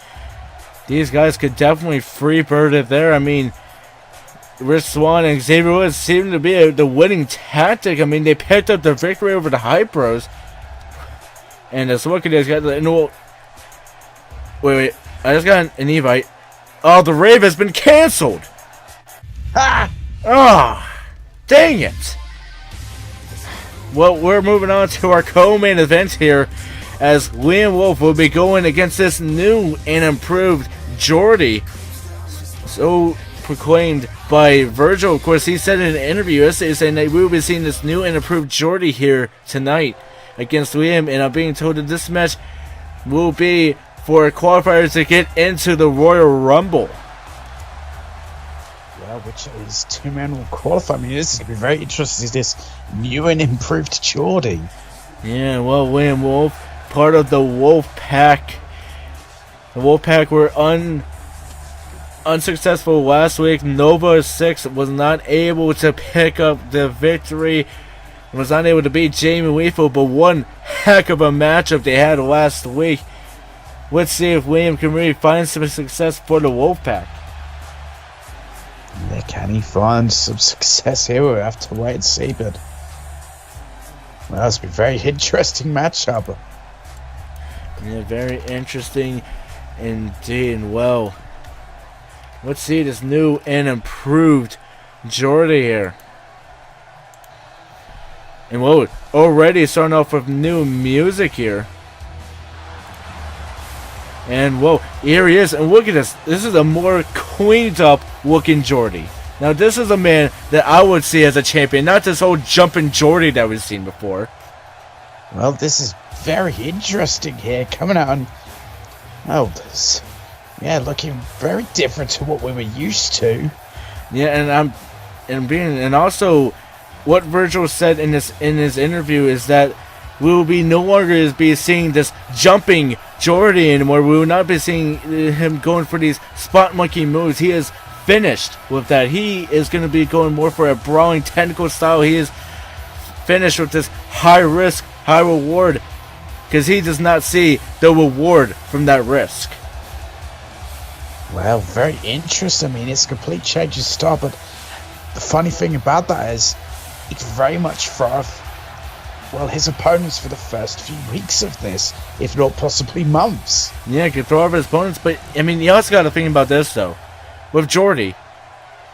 these guys could definitely freebird it there. I mean, Rich Swann and Xavier Woods seem to be the winning tactic. I mean, they picked up the victory over the Hype Bros. And so what could these guys... No, wait. I just got an invite. Oh, the rave has been canceled. Ha! Ah, dang it. Well, we're moving on to our co-main event here, as Liam Wolf will be going against this new and improved Jordy, so proclaimed by Virgil. Of course, he said in an interview yesterday saying that we will be seeing this new and improved Jordy here tonight against Liam, and I'm being told that this match will be for qualifiers to get into the Royal Rumble. Yeah, which is 2-man will qualify. I mean, this is going to be very interesting. This new and improved Jordy. Yeah, well, Liam Wolf, part of the Wolf Pack. The Wolf Pack were unsuccessful last week. Nova 6 was not able to pick up the victory. Was not able to beat Jamie Weefel, but one heck of a matchup they had last week. Let's see if Liam can really find some success for the Wolf Pack. Yeah, can he find some success here? We'll have to wait and see, but well, that's been a very interesting matchup. Yeah, very interesting indeed. And well, let's see this new and improved Jordy here. And whoa, already starting off with new music here. And whoa, here he is. And look at this. This is a more cleaned up looking Jordy. Now this is a man that I would see as a champion, not this old jumping Jordy that we've seen before. Well, this is very interesting here. Coming out and yeah, looking very different to what we were used to. Yeah, and also what Virgil said in his interview is that we will be no longer be seeing this jumping Jordy anymore. We will not be seeing him going for these spot monkey moves. He is finished with that. He is going to be going more for a brawling technical style. He is finished with this high risk, high reward, because he does not see the reward from that risk. Well, very interesting. I mean, it's a complete change of style, but the funny thing about that is it's very much for his opponents for the first few weeks of this, if not possibly months. Yeah, he could throw off his opponents, but I mean, you also got to think about this though. With Jordy,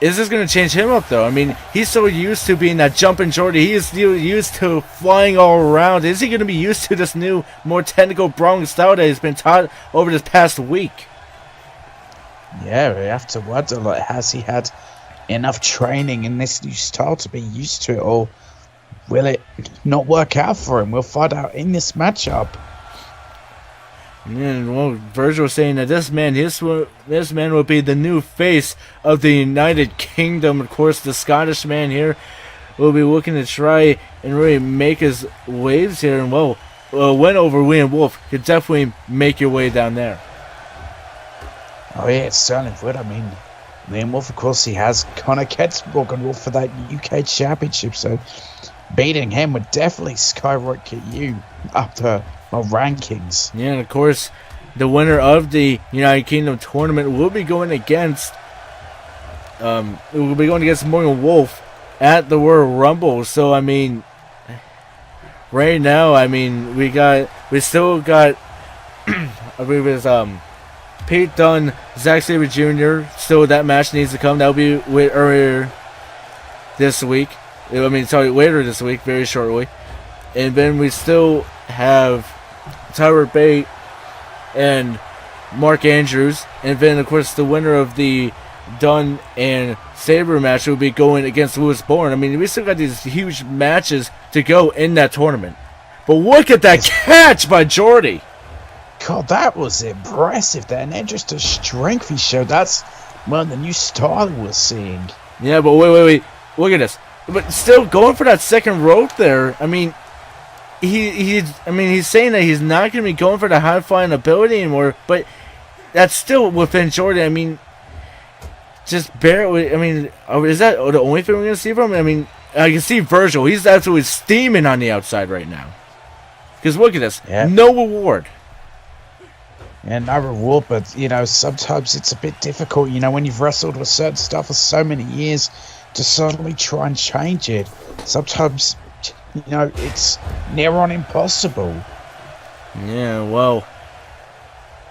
is this going to change him up though? I mean, he's so used to being that jumping Jordy. He is used to flying all around. Is he going to be used to this new, more technical brawling style that he's been taught over this past week? Yeah, we have to wonder, like, has he had enough training in this new style to be used to it, or will it not work out for him? We'll find out in this matchup. And well, Virgil was saying that this man will be the new face of the United Kingdom. Of course, the Scottish man here will be looking to try and really make his waves here. And well, win over Liam Wolf could definitely make your way down there. Oh yeah, it certainly would. I mean, Liam Wolf, of course, he has Conor Morgan Wolf for that UK Championship, so beating him would definitely skyrocket you up the rankings. Yeah, and of course, the winner of the United Kingdom tournament will be going against Morgan Wolf at the Royal Rumble. So I mean, right now, I mean, we still got I believe it's Pete Dunne, Zack Sabre Jr. Still, that match needs to come. That'll be later this week. Later this week, very shortly. And then we still have Tyler Bate and Mark Andrews. And then, of course, the winner of the Dunne and Sabre match will be going against Lewis Bourne. I mean, we still got these huge matches to go in that tournament. But look at that catch by Jordy. God, that was impressive there. And then just the strength he showed. That's the new style we're seeing. Yeah, but wait. Look at this. But still going for that second rope there. I mean, he's saying that he's not going to be going for the high flying ability anymore. But that's still within Jordan. I mean, just barely. I mean, is that the only thing we're going to see from him? I mean, I can see Virgil. He's absolutely steaming on the outside right now. Because look at this. Yep. No reward. And no reward, but, sometimes it's a bit difficult, when you've wrestled with certain stuff for so many years, to suddenly try and change it. Sometimes, it's near on impossible. Yeah, well,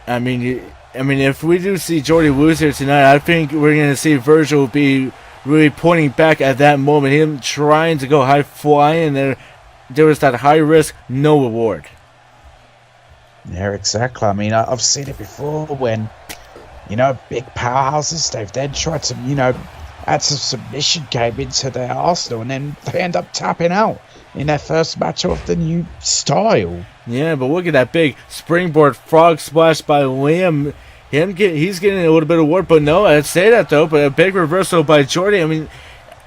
I mean, I mean, if we do see Jordy lose here tonight, I think we're going to see Virgil be really pointing back at that moment. Him trying to go high flying. There was that high risk, no reward. Yeah, exactly. I mean, I've seen it before when, big powerhouses, they've then tried to, add some submission game into their arsenal, and then they end up tapping out in their first match of the new style. Yeah, but look at that big springboard frog splash by Liam. He's getting a little bit of work, but no, I'd say that though. But a big reversal by Jordy. I mean,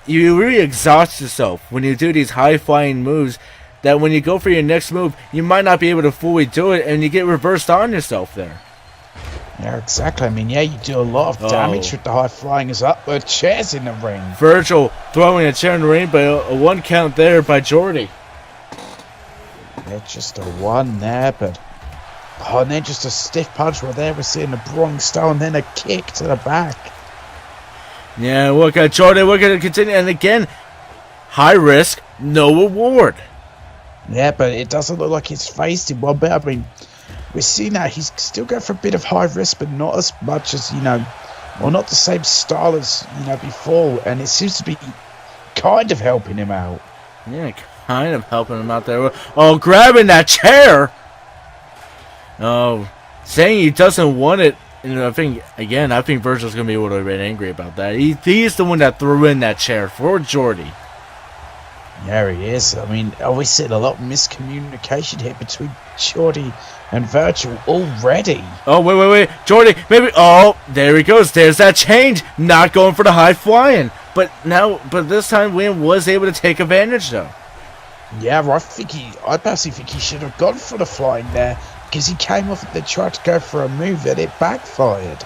you really exhaust yourself when you do these high flying moves. That when you go for your next move, you might not be able to fully do it, and you get reversed on yourself there. Yeah, exactly. I mean, yeah, you do a lot of damage with the high flying as upward chairs in the ring. Virgil throwing a chair in the ring, but a 1 count there by Jordy. Yeah, just a 1 there, but and then just a stiff punch right there. We're seeing the brawling style, and then a kick to the back. Yeah, look at Jordy. We're going to continue, and again, high risk, no reward. Yeah, but it doesn't look like he's faced him one bit. I mean, we're seeing that he's still going for a bit of high risk, but not as much as, or not the same style as, before. And it seems to be kind of helping him out. Yeah, kind of helping him out there. Oh, grabbing that chair! Oh, saying he doesn't want it. And I think Virgil's going to be able to get angry about that. He's the one that threw in that chair for Jordy. Yeah, he is. I mean, we see a lot of miscommunication here between Jordy and Virgil already. Oh, wait. Jordy, maybe. Oh, there he goes. There's that change. Not going for the high flying. But this time, William was able to take advantage, though. Yeah, I personally think he should have gone for the flying there, because he came off and tried to go for a move and it backfired.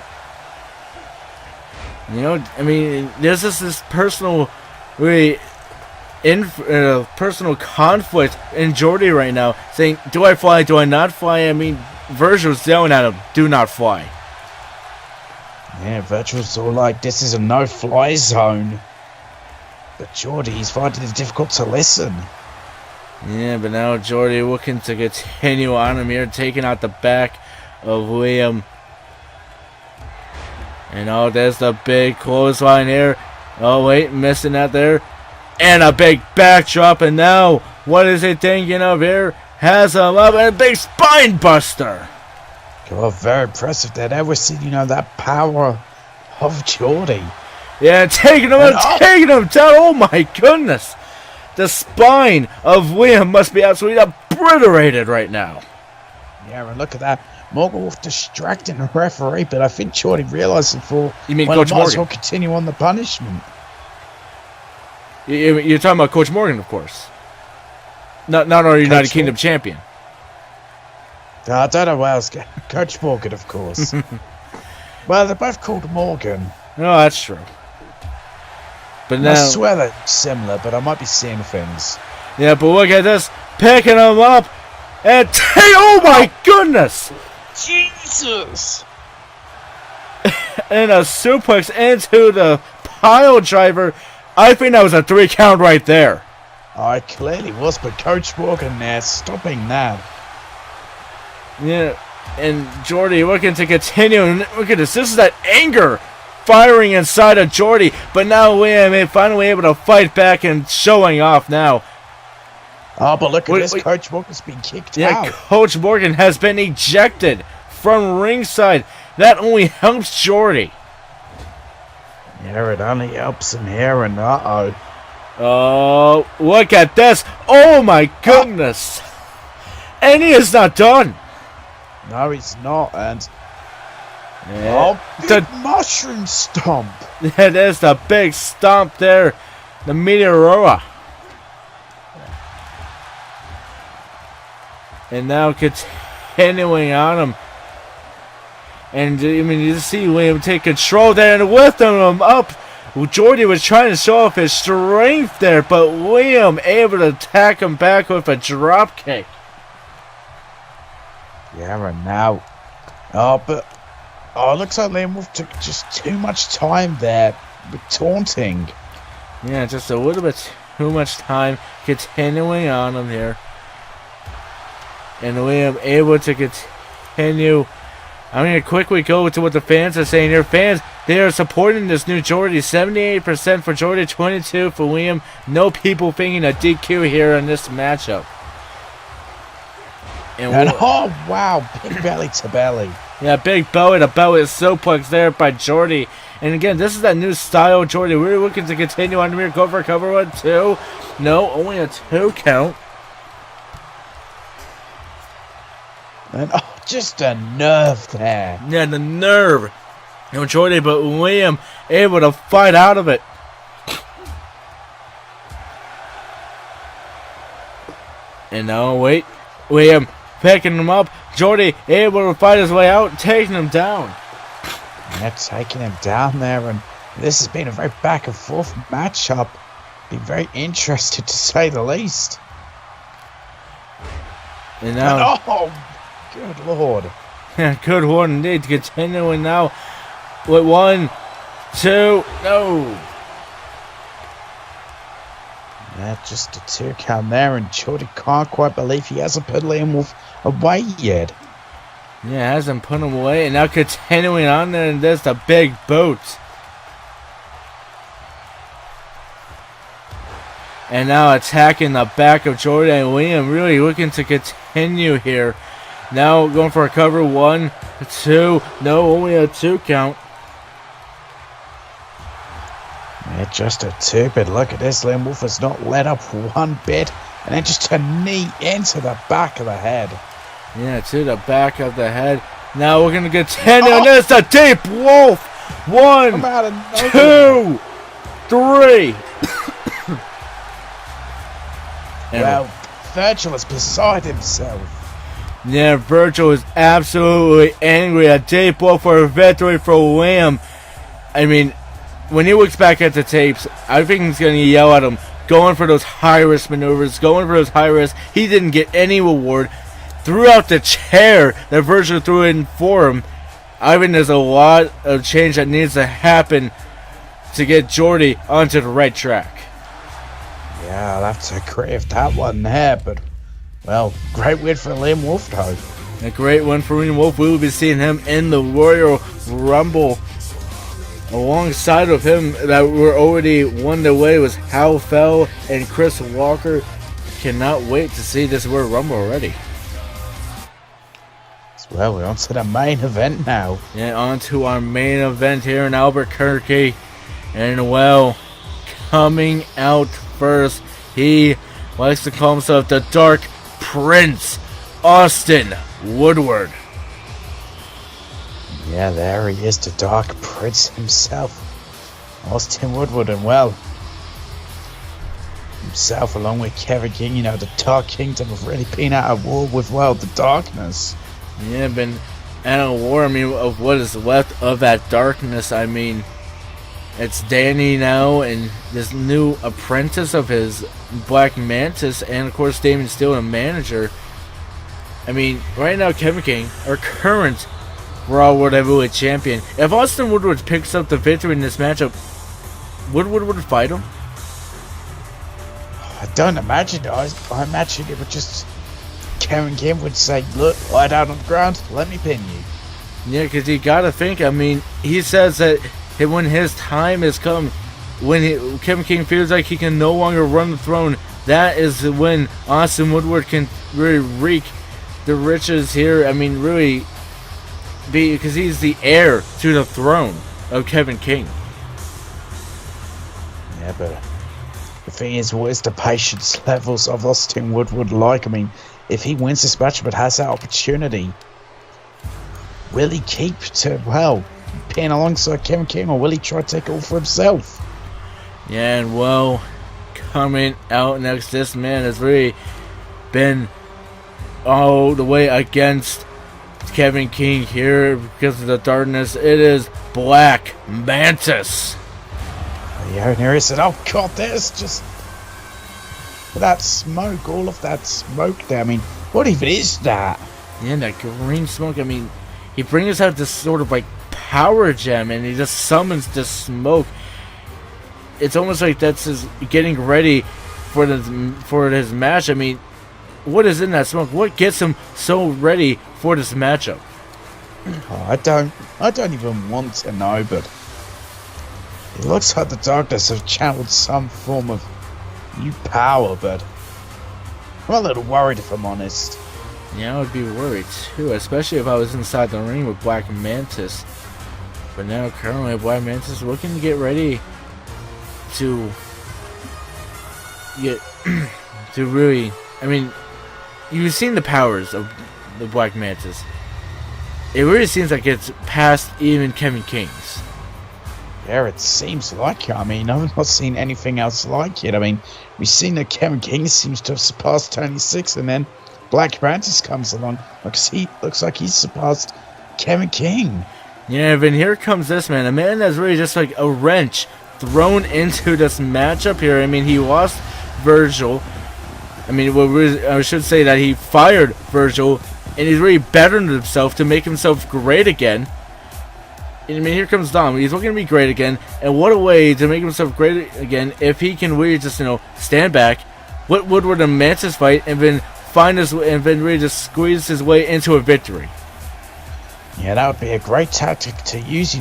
I mean, there's this personal, really, personal conflict in Jordy right now, saying, do I fly, do I not fly? I mean, Virgil's yelling at him, do not fly. Yeah, Virgil's all like, this is a no-fly zone. But Jordy, he's finding it difficult to listen. Yeah, but now Jordy looking to continue on him here, taking out the back of Liam. And there's the big clothesline here. Oh, wait, missing that there. And a big backdrop, and now, what is he thinking of here? Has him up, and a big spine buster. Oh, very impressive that ever seen, that power of Jordy. Yeah, taking him out, taking him down. Oh my goodness. The spine of Liam must be absolutely obliterated right now. Yeah, and look at that. Morgan Wolf distracting the referee, but I think Jordy realized before. You mean Coach Morgan? Might as well continue on the punishment. You're talking about Coach Morgan, of course. Not our United Kingdom champion. I don't know where else. Coach Morgan, of course. Well, they're both called Morgan. No, that's true. But now, I swear they're similar, but I might be seeing things. Yeah, but look at this. Picking him up. And oh my goodness! Jesus! And a suplex into the pile driver. I think that was a 3 count right there. I clearly was, but Coach Morgan there stopping that. Yeah, and Jordy looking to continue. And look at this. This is that anger firing inside of Jordy. But now Liam finally able to fight back and showing off now. Oh, but look at this. Coach Morgan's been kicked out. Yeah, Coach Morgan has been ejected from ringside. That only helps Jordy. Yeah, it only helps him here, and uh-oh. Oh, look at this. Oh, my goodness. And he is not done. No, he's not, and... Yeah. Oh, big mushroom stomp. Yeah, there's the big stomp there. The Meteora. And now continuing on him. And, I mean, you see Liam take control there and lifting him up. Jordy was trying to show off his strength there, but Liam able to attack him back with a drop kick. Yeah, and now... Oh, but... Oh, it looks like Liam Wolf took just too much time there with taunting. Yeah, just a little bit too much time continuing on him here. And Liam able to continue I'm going to quickly go to what the fans are saying here. Fans, they are supporting this new Jordy. 78% for Jordy, 22% for Liam. No people thinking a DQ here in this matchup. And oh, wow, big belly to belly. Yeah, big belly to belly suplex there by Jordy. And again, this is that new style Jordy. We're looking to continue on here. Go for a cover 1, 2. No, only a 2 count. And oh, just a nerve there. Yeah, the nerve. No Jordy, but Liam able to fight out of it. And now, wait. Liam picking him up. Jordy able to fight his way out, taking him down. Yeah, taking him down there. And this has been a very back and forth matchup. Been very interested to say the least. And now, and oh, good lord. Yeah, good one indeed. Continuing now with 1, 2, no. Yeah, just a 2 count there, and Jordy can't quite believe he hasn't put Liam Wolf away yet. Yeah, hasn't put him away, and now continuing on there, and there's the big boot. And now attacking the back of Jordy, and Liam really looking to continue here. Now going for a cover 1, 2, no, only a 2 count. Yeah, just a 2, but look at this. Liam Wolf has not let up one bit. And then just a knee into the back of the head. Yeah, to the back of the head. Now we're going to continue. And there's the deep wolf. 1, 2, 3. Well, Virgil is beside himself. Yeah, Virgil is absolutely angry. A deep wolf for a victory for Liam. I mean, when he looks back at the tapes, I think he's going to yell at him, going for those high-risk maneuvers, going for those high-risk. He didn't get any reward. Threw out the chair that Virgil threw in for him. I think there's a lot of change that needs to happen to get Jordy onto the right track. Yeah, I'll have to agree with that one there, but, well, great win for Liam Wolf, though. A great one for Liam Wolf. We will be seeing him in the Royal Rumble. Alongside of him that were already won the way was Hal Fell and Chris Walker. Cannot wait to see this Royal Rumble already. Well, we're on to the main event now. Yeah, on to our main event here in Albuquerque. And well, coming out first, he likes to call himself the Dark Prince, Austin Woodward. Yeah, there he is, the Dark Prince himself, Austin Woodward, and well, himself along with Kevin King, you know, the Dark Kingdom have really been at a war with, well, the darkness. Yeah, been at a war, I mean, of what is left of that darkness. I mean, it's Danny now and this new apprentice of his, Black Mantis, and of course Damon Steele, the manager. I mean, right now Kevin King, our current Raw World Heavyweight Champion. If Austin Woodward picks up the victory in this matchup, Woodward would fight him? I don't imagine it. I imagine it would just... Kevin Kim would say, look, lie down on the ground, let me pin you. Yeah, because you gotta think, I mean, he says that when his time has come, when Kevin King feels like he can no longer run the throne, that is when Austin Woodward can really wreak the riches here. I mean, really... because he's the heir to the throne of Kevin King. Yeah, but the thing is, what is the patience levels of Austin Woodward like? I mean, if he wins this match but has that opportunity, will he keep to, well, pin alongside Kevin King, or will he try to take it all for himself? Yeah, and well, coming out next, this man has really been all the way against Kevin King here because of the darkness. It is Black Mantis. Yeah, and here he said, oh god, there's just that smoke, all of that smoke there. I mean, what even is that? Yeah, that green smoke. I mean, he brings out this sort of like power gem and he just summons this smoke. It's almost like that's his getting ready for his match. I mean, what is in that smoke? What gets him so ready for this matchup? Oh, I don't even want to know, but it looks like the Darkness have channeled some form of new power, but I'm a little worried if I'm honest. Yeah, I would be worried too, especially if I was inside the ring with Black Mantis. But now, currently, Black Mantis is looking to get ready to get to really. I mean, you've seen the powers of the Black Mantis. It really seems like it's past even Kevin King's. Yeah, it seems like it. I mean, I've not seen anything else like it. I mean, we've seen that Kevin King seems to have surpassed Tony Six, and then Black Mantis comes along. Looks like he's surpassed Kevin King. Yeah, but here comes this man. A man that's really just like a wrench thrown into this matchup here. I mean, he lost Virgil. I mean, I should say that he fired Virgil, and he's really bettered himself to make himself great again. I mean, here comes Dom. He's looking to be great again, and what a way to make himself great again if he can really just, stand back, let Woodward and Mantis fight, and then really just squeeze his way into a victory. Yeah, that would be a great tactic to use,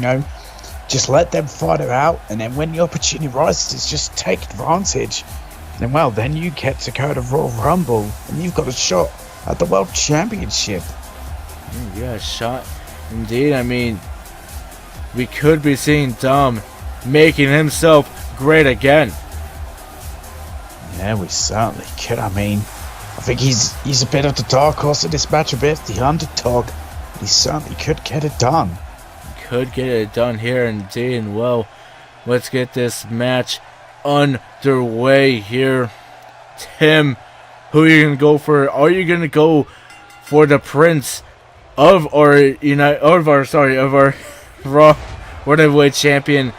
Just let them fight it out, and then when the opportunity rises, just take advantage. And well, then you get to go to Royal Rumble, and you've got a shot at the World Championship. Yeah, a shot indeed. I mean, we could be seeing Dom making himself great again. Yeah, we certainly could. I mean, I think he's a bit of the dark horse in this match, a bit of the underdog. But he certainly could get it done. Could get it done here indeed. And well, let's get this match underway here. Tim, who are you going to go for? Are you going to go for the Prince of our Raw World Heavyweight Champion?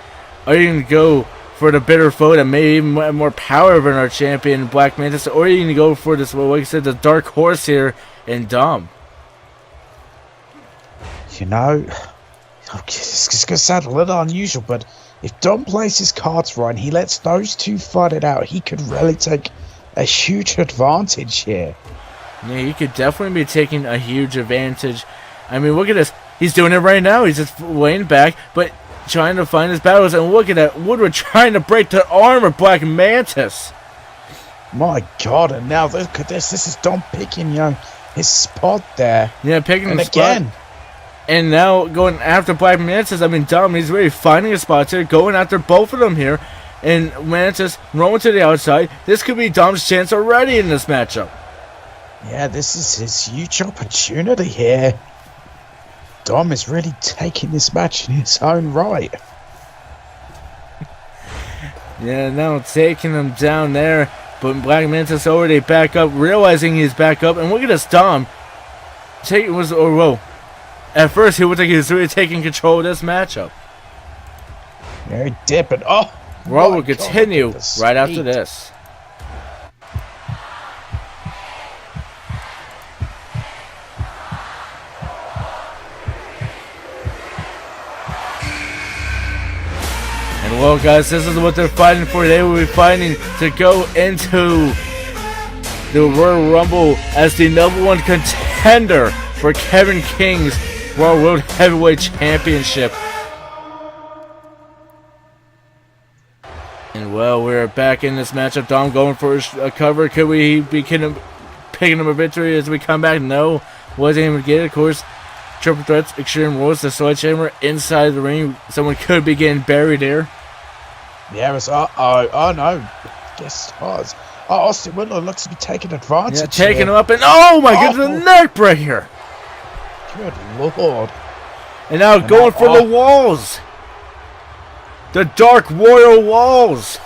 Are you going to go for the bitter foe that may even have more power than our champion, Black Mantis? Or are you going to go for this, like I said, the dark horse here in Dom? It's going to sound a little unusual, but if Dom plays his cards right and he lets those two fight it out, he could really take a huge advantage here. Yeah, he could definitely be taking a huge advantage. I mean, look at this. He's doing it right now. He's just laying back, but trying to find his battles. And look at that. Woodward trying to break the arm of Black Mantis. My God, and now look at this. This is Dom picking, his spot there. Yeah, picking and his again. spot. And now going after Black Mantis. I mean, Dom, he's really finding a spot here, going after both of them here. And Mantis rolling to the outside. This could be Dom's chance already in this matchup. Yeah, this is his huge opportunity here. Dom is really taking this match in his own right. Yeah, now taking him down there. But Black Mantis already back up, realizing he's back up. And look at this, Dom. At first, he looked like he was really taking control of this matchup. Yeah, he did, but Raw will continue right after this. And well, guys, this is what they're fighting for. They will be fighting to go into the Royal Rumble as the #1 contender for Kevin King's Raw World Heavyweight Championship. And well, we're back in this matchup. Dom going for a cover. Could we be picking him a victory as we come back? No. Wasn't able to get it. Of course, triple threats, Extreme Rules, the sledgehammer inside the ring. Someone could be getting buried here. Yeah, it's oh no. Guess stars. Austin Whitlow looks to be taking advantage. Yeah, taking him up, and oh my goodness, a neck breaker. Good Lord. And now going for the walls. The Dark Royal Walls.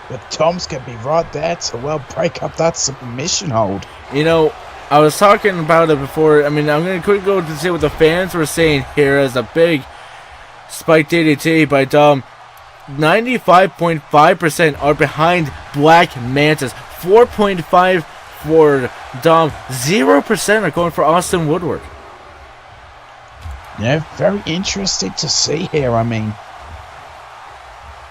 But Tom's going to be right there to, break up that submission hold. I was talking about it before. I mean, I'm going to quickly go to see what the fans were saying here as a big spike DDT by Dom. 95.5% are behind Black Mantis. 4.5% for Dom. 0% are going for Austin Woodward. Yeah, very interesting to see here. I mean,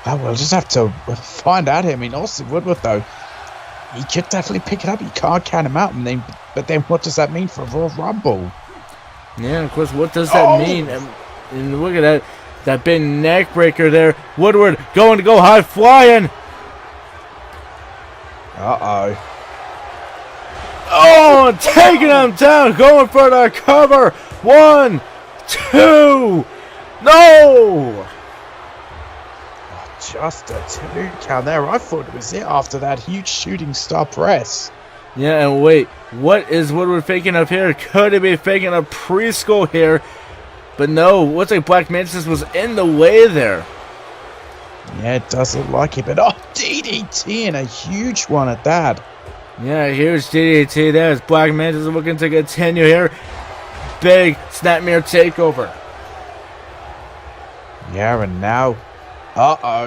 we'll just have to find out here. I mean, Austin Woodward, though, he could definitely pick it up. You can't count him out. But then what does that mean for Royal Rumble? Yeah, of course, what does that mean? And look at that big neck breaker there. Woodward going to go high flying. Uh-oh. Oh, taking him down, going for the cover. 1, 2, no! Just a 2 count there. I thought it was it after that huge shooting star press. Yeah, and wait, what is Woodward faking up here? Could he be faking a preschool here? But no, looks like Black Mantis was in the way there. Yeah, it does look like it, but DDT and a huge one at that. Yeah, huge DDT there as Black Mantis looking to continue here. Big Snapmare takeover. Yeah, and now,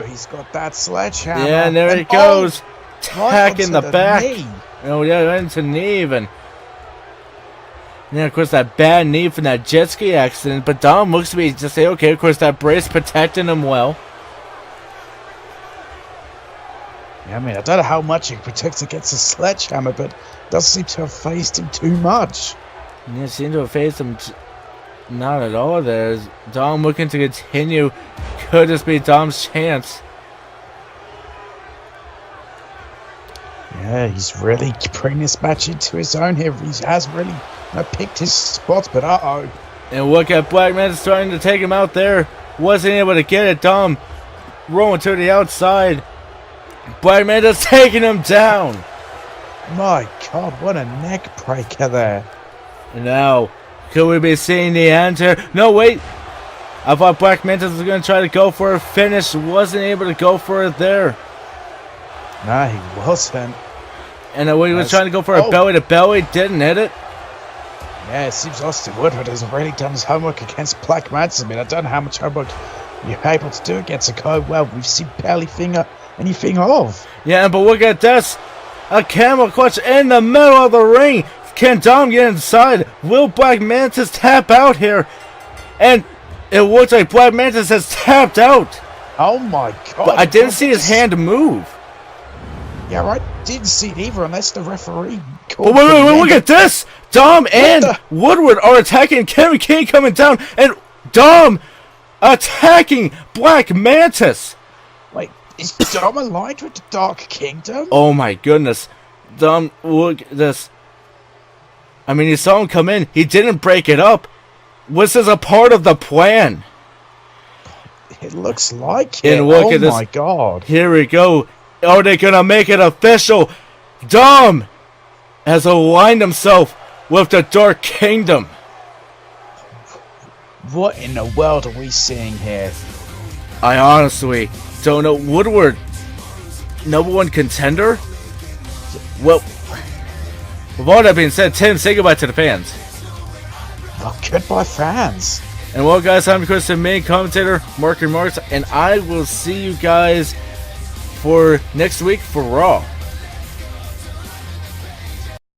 he's got that sledgehammer. Yeah, and there he goes. Tack in the back. Knee. Oh, yeah, into knee even. Yeah, of course, that bad knee from that jet ski accident. But Dom looks to be just say, okay, of course, that brace protecting him well. Yeah, I mean, I don't know how much he protects against a sledgehammer, but does seem to have phased him too much. Yeah, seem to have faced him not at all there. Dom looking to continue. Could this be Dom's chance? Yeah, he's really bringing this match into his own here. He has really picked his spots, but And look at Black Mantis starting to take him out there. Wasn't able to get it. Dom rolling to the outside. Black Mantis taking him down. My God, what a neck breaker there. And now, could we be seeing the end here? No, wait. I thought Black Mantis was going to try to go for a finish. Wasn't able to go for it there. No, he wasn't. And he was trying to go for a belly to belly. Didn't hit it. Yeah, it seems Austin Woodward has already done his homework against Black Mantis. I mean, I don't know how much homework you're able to do against a guy. Well, we've seen barely anything of. Yeah, but look at this. A camel clutch in the middle of the ring. Can Dom get inside? Will Black Mantis tap out here? And it looks like Black Mantis has tapped out. Oh my God. But I didn't see his hand move. Yeah, I didn't see it either unless the referee called. Wait, look at this. Dom and Woodward are attacking Kevin King coming down. And Dom attacking Black Mantis. Wait, is Dom aligned with the Dark Kingdom? Oh my goodness. Dom, look at this. I mean, you saw him come in. He didn't break it up. Was this a part of the plan? It looks like it. And look at this. Oh my God. Here we go. Are they going to make it official? Dom has aligned himself with the Dark Kingdom. What in the world are we seeing here? I honestly don't know. Woodward, #1 contender? Well, with all that being said, Tim, say goodbye to the fans. Oh, goodbye, fans. And well, guys, I'm Chris, the main commentator, Mark Remarks, and I will see you guys for next week for Raw.